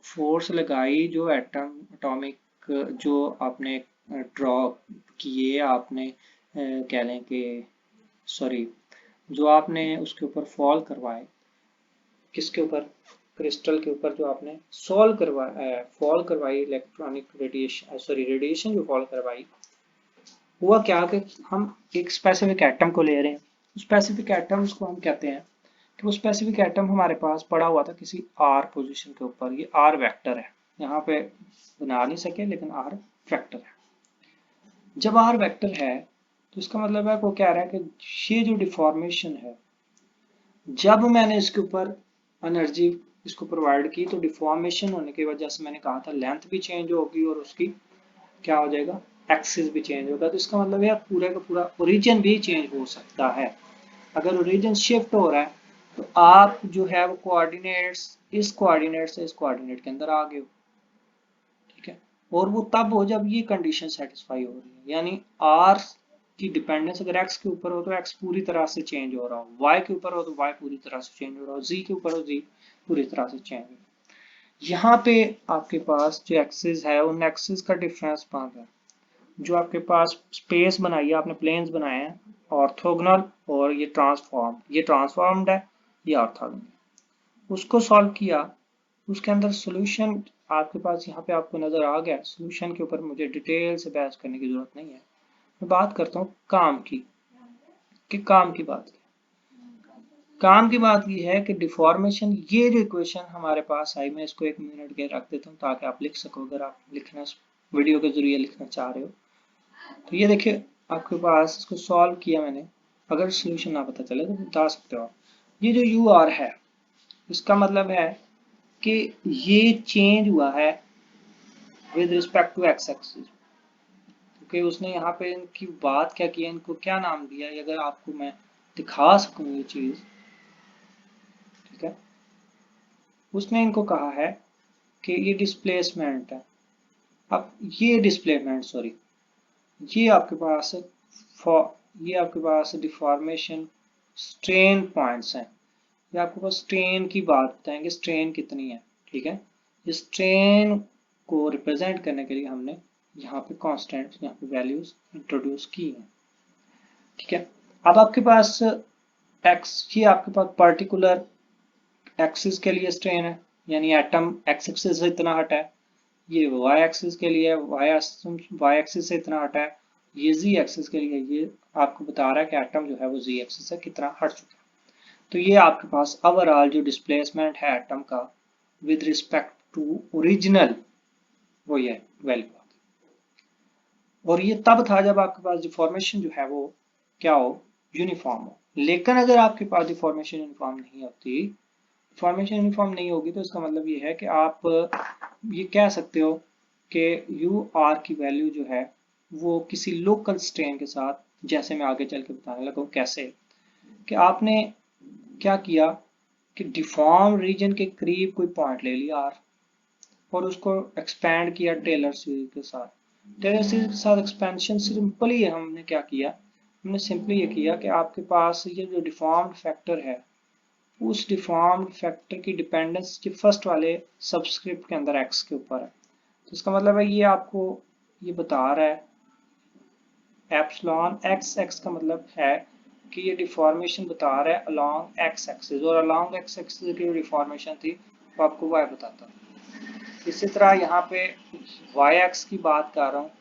फोर्स लगाई, जो एटॉमिक जो आपने ड्रॉ किए, आपने कह लें कि सॉरी जो आपने उसके ऊपर फॉल करवाए, किसके ऊपर, क्रिस्टल के ऊपर जो आपने सॉल्व करवाया फॉल करवाई इलेक्ट्रॉनिक रेडिएशन रेडिएशन जो फॉल करवाई, हुआ क्या कि हम एक स्पेसिफिक एटम को ले रहे हैं। स्पेसिफिक एटम्स को हम कहते हैं कि वो स्पेसिफिक एटम हमारे पास पड़ा हुआ था किसी आर पोजीशन के ऊपर। ये आर वेक्टर है, यहाँ पे बना नहीं सके लेकिन आर वेक्टर है। जब आर वेक्टर है तो इसका मतलब है वो कह रहा है कि ये जो डिफॉर्मेशन है, जब मैंने इसके ऊपर एनर्जी इसको प्रोवाइड की तो डिफॉर्मेशन होने की वजह से मैंने कहा था लेंथ भी चेंज होगी और उसकी क्या हो जाएगा, एक्सिस भी चेंज होगा। तो इसका मतलब है पूरे का पूरा ओरिजिन भी चेंज हो सकता है। अगर ओरिजिन शिफ्ट हो रहा है तो आप जो है वो कोऑर्डिनेट्स इस कोऑर्डिनेट से इस कोऑर्डिनेट के अंदर आ गए हो, ठीक है। और वो तब हो जब ये कंडीशन सेटिस्फाई हो रही है, यानी आर की डिपेंडेंस अगर एक्स के ऊपर हो तो एक्स पूरी तरह से चेंज हो रहा हो, वाई के ऊपर हो तो वाई पूरी तरह से चेंज हो रहा हो, जी के ऊपर हो जी पूरी तरह से चेंज हो रहा हो। यहाँ पे आपके पास जो एक्सिस है उन एक्सिस का डिफरेंस बन रहा है। जो आपके पास स्पेस बनाई है आपने, प्लेन्स बनाए हैं ऑर्थोगोनल और ये ट्रांसफॉर्म्ड है, ये ऑर्थोगोनल। उसको सॉल्व किया, उसके अंदर सॉल्यूशन आपके पास यहाँ पे आपको नजर आ गया। सॉल्यूशन के ऊपर मुझे डिटेल से बहस करने की जरूरत नहीं है। मैं बात करता हूँ काम की, कि काम की बात की। काम की बात ये है कि डिफॉर्मेशन, ये जो इक्वेशन हमारे पास आई, मैं इसको 1 मिनट के रख देता हूँ ताकि आप लिख सको, अगर आप लिखना वीडियो के जरिए लिखना चाह रहे हो। तो ये देखिए आपके पास, इसको सॉल्व किया मैंने, अगर सॉल्यूशन ना पता चले तो बता सकते हो आप। ये जो यू आर है इसका मतलब है कि ये चेंज हुआ है with respect to x axis, क्योंकि उसने यहाँ पे इनकी बात क्या की है, इनको क्या नाम दिया है, अगर आपको मैं दिखा सकूं ये चीज, ठीक है। उसने इनको कहा है कि ये डिस्प्लेसमेंट है। अब ये डिस्प्लेसमेंट सॉरी, ये आपके पास ये आपके पास डिफॉर्मेशन स्ट्रेन पॉइंट्स हैं। ये आपके पास स्ट्रेन की बात बताएंगे, स्ट्रेन कितनी है, ठीक है। इस स्ट्रेन को रिप्रेजेंट करने के लिए हमने यहाँ पे कांस्टेंट, यहाँ पे वैल्यूज इंट्रोड्यूस की हैं, ठीक है। अब आपके पास एक्स, ये आपके पास पर्टिकुलर एक्सिस के लिए स्ट्रेन है, यानी एटम एक्स एक्सिस से इतना हटा है। ये वाई एक्सिस के लिए वाई एक्सिस से इतना हटा है। ये जी एक्सिस के लिए ये आपको बता रहा है कि एटम जो है वो जी एक्सिस से कितना हट चुका है। तो ये आपके पास ओवरऑल जो डिस्प्लेसमेंट है एटम का विद रिस्पेक्ट टू ओरिजिनल, वो ये वैल्यू आ गई। और ये तब था जब आपके पास डिफॉर्मेशन जो है वो क्या हो, यूनिफॉर्म हो। लेकिन अगर आपके पास डिफॉर्मेशन यूनिफॉर्म नहीं होती, डिफॉर्मेशन यूनिफॉर्म नहीं होगी तो इसका मतलब ये है कि आप ये कह सकते हो कि यू आर की वैल्यू जो है वो किसी लोकल स्ट्रेन के साथ, जैसे मैं आगे चल के बताने लगा कैसे, कि आपने क्या किया कि डिफॉर्म रीजन के करीब कोई पॉइंट ले लिया आर और उसको एक्सपैंड किया टेलर सीरीज के साथ। टेलर सीरीज के साथ एक्सपेंशन सिंपली हमने क्या किया, हमने सिंपली ये किया कि आपके पास ये जो डिफॉर्म्ड फैक्टर है, उस डिफॉर्म्ड फैक्टर की डिपेंडेंस जो फर्स्ट वाले सबस्क्रिप्ट के अंदर एक्स के ऊपर है। तो इसका मतलब है ये आपको ये बता रहा है एप्सिलॉन एक्स, एक्स का मतलब है कि ये डिफॉर्मेशन बता रहा है अलोंग एक्स एक्सिस, और अलोंग एक्स एक्सिस की डिफॉर्मेशन थी वो आपको वाई बताता है। इसी तरह यहाँ पे वाई एक्स की बात कर रहा हूँ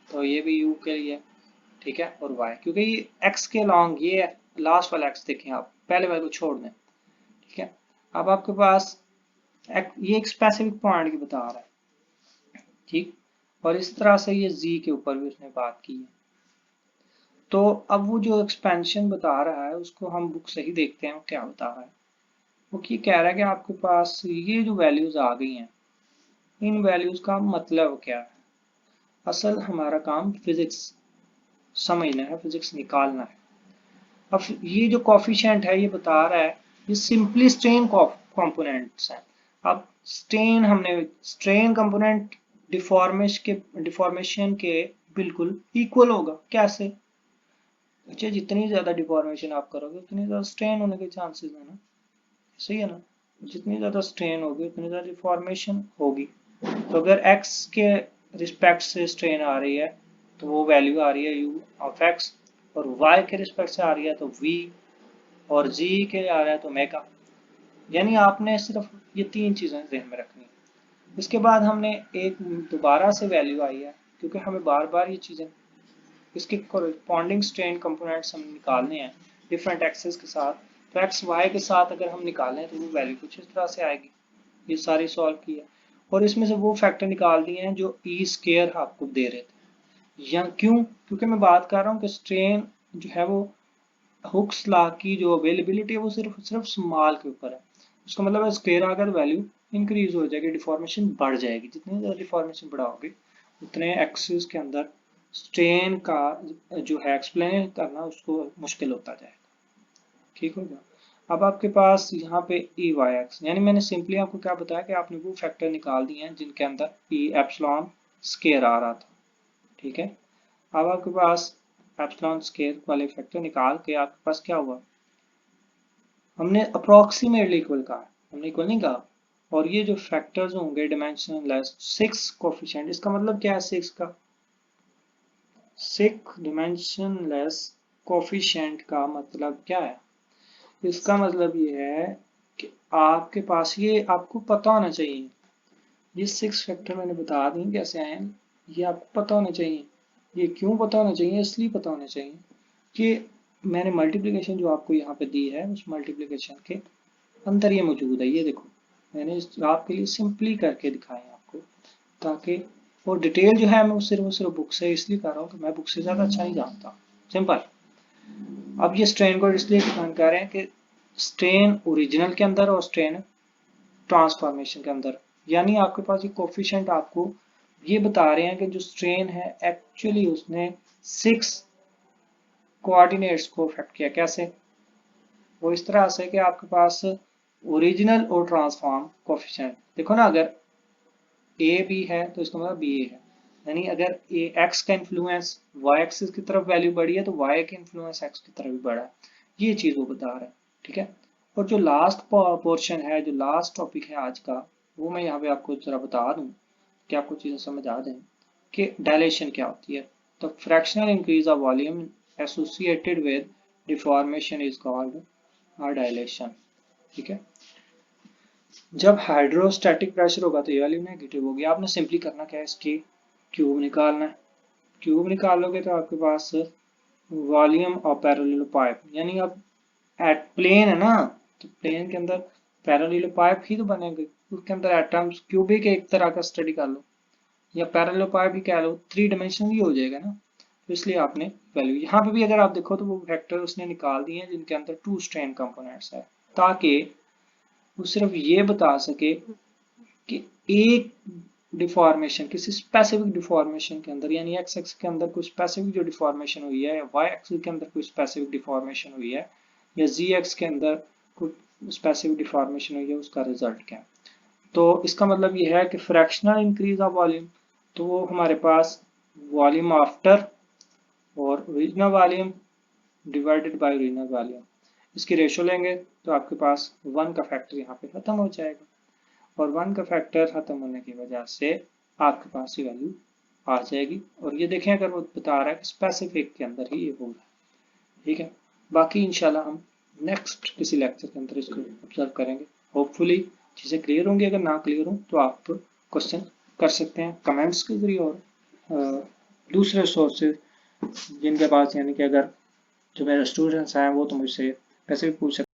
तो ये भी यू के लिए, ठीक है, और वाई, क्योंकि ये एक्स के अलोंग ये लास्ट वाला एक्स देखें आप, पहले वाले को छोड़ दें, ठीक है। अब आपके पास ये एक स्पेसिफिक पॉइंट की बता रहा है, ठीक। और इस तरह से ये जी के ऊपर भी उसने बात की है। तो अब वो जो एक्सपेंशन बता रहा है उसको हम बुक से ही देखते हैं वो क्या बता रहा है। वो ये कह रहा है कि आपके पास ये जो वैल्यूज आ गई हैं, इन वैल्यूज का मतलब क्या है। असल हमारा काम फिजिक्स समझना है, फिजिक्स निकालना है। अब ये जो कॉफिशिएंट है ये बता रहा है ये सिंपली स्ट्रेन कंपोनेंट्स हैं। अब स्ट्रेन कंपोनेंट डिफॉर्मेशन के बिल्कुल इक्वल होगा। कैसे? अच्छा, जितनी ज्यादा डिफॉर्मेशन आप करोगे उतनी ज्यादा स्ट्रेन होने के चांसेस है ना, सही है ना। जितनी ज्यादा स्ट्रेन होगी उतनी ज्यादा डिफॉर्मेशन होगी। तो अगर x के रिस्पेक्ट से स्ट्रेन आ रही है तो वो वैल्यू आ रही है u ऑफ x, और y के रिस्पेक्ट से आ रही है तो v, और g के आ रहा है तो ओमेगा। यानी आपने सिर्फ ये 3 चीज़ें ध्यान में रखनी है। इसके बाद हमने एक दोबारा से वैल्यू आई है, क्योंकि हमें बार बार ये चीज़ें इसके कॉरेस्पॉन्डिंग स्ट्रेन कंपोनेंट्स हम निकालने हैं डिफरेंट एक्सेस के साथ। तो एक्स वाई के साथ अगर हम निकालें तो वो वैल्यू कुछ इस तरह से आएगी। ये सारी सॉल्व की है और इसमें से वो फैक्टर निकाल दिए हैं जो ई स्केयर आपको दे रहे थे। या क्यों? क्योंकि मैं बात कर रहा हूँ कि स्ट्रेन जो है वो हुक्स लॉ की जो अवेलेबिलिटी है वो सिर्फ सिर्फ स्मॉल के ऊपर है। उसका मतलब है स्क्वायर आकर वैल्यू इंक्रीज हो जाएगी, डिफॉर्मेशन बढ़ जाएगी। जितनी ज़्यादा डिफॉर्मेशन बढ़ाओगे उतने एक्सिस के अंदर स्ट्रेन का जो है एक्सप्लेन करना उसको मुश्किल होता जाएगा। ठीक होगा। अब आपके पास यहाँ पे ई वाई एक्स, यानी मैंने सिंपली आपको क्या बताया कि आपने वो फैक्टर निकाल दिए हैं जिनके अंदर ई एप्सिलॉन स्केयर आ रहा था। ठीक है। अब आपके पास एप्सिलॉन स्केयर वाले फैक्टर निकाल के आपके पास क्या हुआ, हमने अप्रोक्सीमेटली इक्वल कहा, हमने इक्वल नहीं कहा। और ये जो फैक्टर्स होंगे डिमेंशनलेस 6 कोफिशिएंट, इसका मतलब क्या है 6 का? 6 डिमेंशनलेस कोफिशिएंट का मतलब क्या है? इसका मतलब ये है कि आपके पास ये आपको पता होना चाहिए, ये 6 फैक्टर मैंने बता दी कैसे आए हैं, ये आपको पता होना चाहिए। ये क्यों पता होना चाहिए? इसलिए पता होना चाहिए कि मैंने मल्टीप्लिकेशन जो आपको यहाँ पे दी है उस मल्टीप्लिकेशन के अंदर ये मौजूद है। ये देखो मैंने आपके लिए सिंपली करके दिखाए हैं आपको, ताकि और डिटेल जो है मैं सिर्फ बुक से इसलिए कर रहा हूँ कि मैं बुक से ज़्यादा अच्छा नहीं जानता। सिंपल। अब ये स्ट्रेन को इसलिए डिफाइन कर रहे हैं कि स्ट्रेन ओरिजिनल के अंदर और स्ट्रेन ट्रांसफॉर्मेशन के अंदर, यानी आपके पास ये कोफिशिएंट आपको ये बता रहे हैं कि जो स्ट्रेन है एक्चुअली उसने 6 कोऑर्डिनेट्स को अफेक्ट किया। कैसे? वो इस तरह से कि आपके पास ओरिजिनल और ट्रांसफॉर्म कोफिशिएंट देखो ना, अगर ए बी है तो इसका मतलब बी ए है, यानी अगर ए एक्स का इन्फ्लुएंस वाई एक्सिस की तरफ वैल्यू बढ़ी है तो वाई का इन्फ्लुएंस एक्स की तरफ भी बढ़ा है। ये चीज वो बता रहा है। ठीक है। और जो लास्ट पोर्शन है, जो लास्ट टॉपिक है आज का, वो मैं यहाँ पे आपको जरा बता दूं कि आपको चीजें समझ आ जाए कि डायलेशन क्या होती है। तो fractional increase of volume associated with deformation is called dilation. ठीक है। जब हाइड्रोस्टैटिक प्रेशर होगा तो ये वैल्यू नेगेटिव होगी। आपने सिंपली करना क्या है, इसकी क्यूब निकालना है। क्यूब निकालोगे तो आपके पास वॉल्यूम ऑफ पैरेलल पाइप, यानी अब एट प्लेन है ना, तो प्लेन के अंदर पैरेलल पाइप ही तो बनेंगे, उसके अंदर एटम्स क्यूबिक एक तरह का स्टडी कर लो या पैरेलल पाइप ही कह लो, 3 डायमेंशन ही हो जाएगा ना। तो इसलिए आपने वैल्यू यहाँ पे भी अगर आप देखो तो वो वेक्टर उसने निकाल दिए हैं जिनके अंदर 2 स्ट्रेन कंपोनेंट्स है, ताकि वो सिर्फ ये बता सके कि एक डिफॉर्मेशन किसी स्पेसिफिक डिफॉर्मेशन के अंदर, यानी एक्स एक्स के अंदर कोई स्पेसिफिक जो डिफॉर्मेशन हुई है, वाई एक्सिस के अंदर कोई स्पेसिफिक डिफॉर्मेशन हुई है, या जी एक्स के अंदर कोई स्पेसिफिक डिफॉर्मेशन हुई है, उसका रिजल्ट क्या है। तो इसका मतलब ये है कि फ्रैक्शनल इंक्रीज ऑफ वॉल्यूम, तो वो हमारे पास वॉल्यूम आफ्टर और original volume divided by original volume, इसकी रेशो लेंगे तो आपके पास 1 का फैक्टर यहाँ पे खत्म हो जाएगा। और 1 का फैक्टर खत्म होने की वजह से आपके पास ये वैल्यू आ जाएगी। और ये देखें अगर वो बता रहा है कि स्पेसिफिक के अंदर ही ये हो रहा है। ठीक है। बाकी इंशाल्लाह हम नेक्स्ट किसी लेक्चर के अंदर इसको ऑब्जर्व करेंगे। होपफुली चीज़ें क्लियर होंगी। अगर ना क्लियर हो तो आप क्वेश्चन कर सकते हैं कमेंट्स के जरिए, और दूसरे सोर्सेज जिनके पास, यानी कि अगर जो मेरे स्टूडेंट्स हैं वो तो मुझसे कैसे भी पूछ सकते हैं।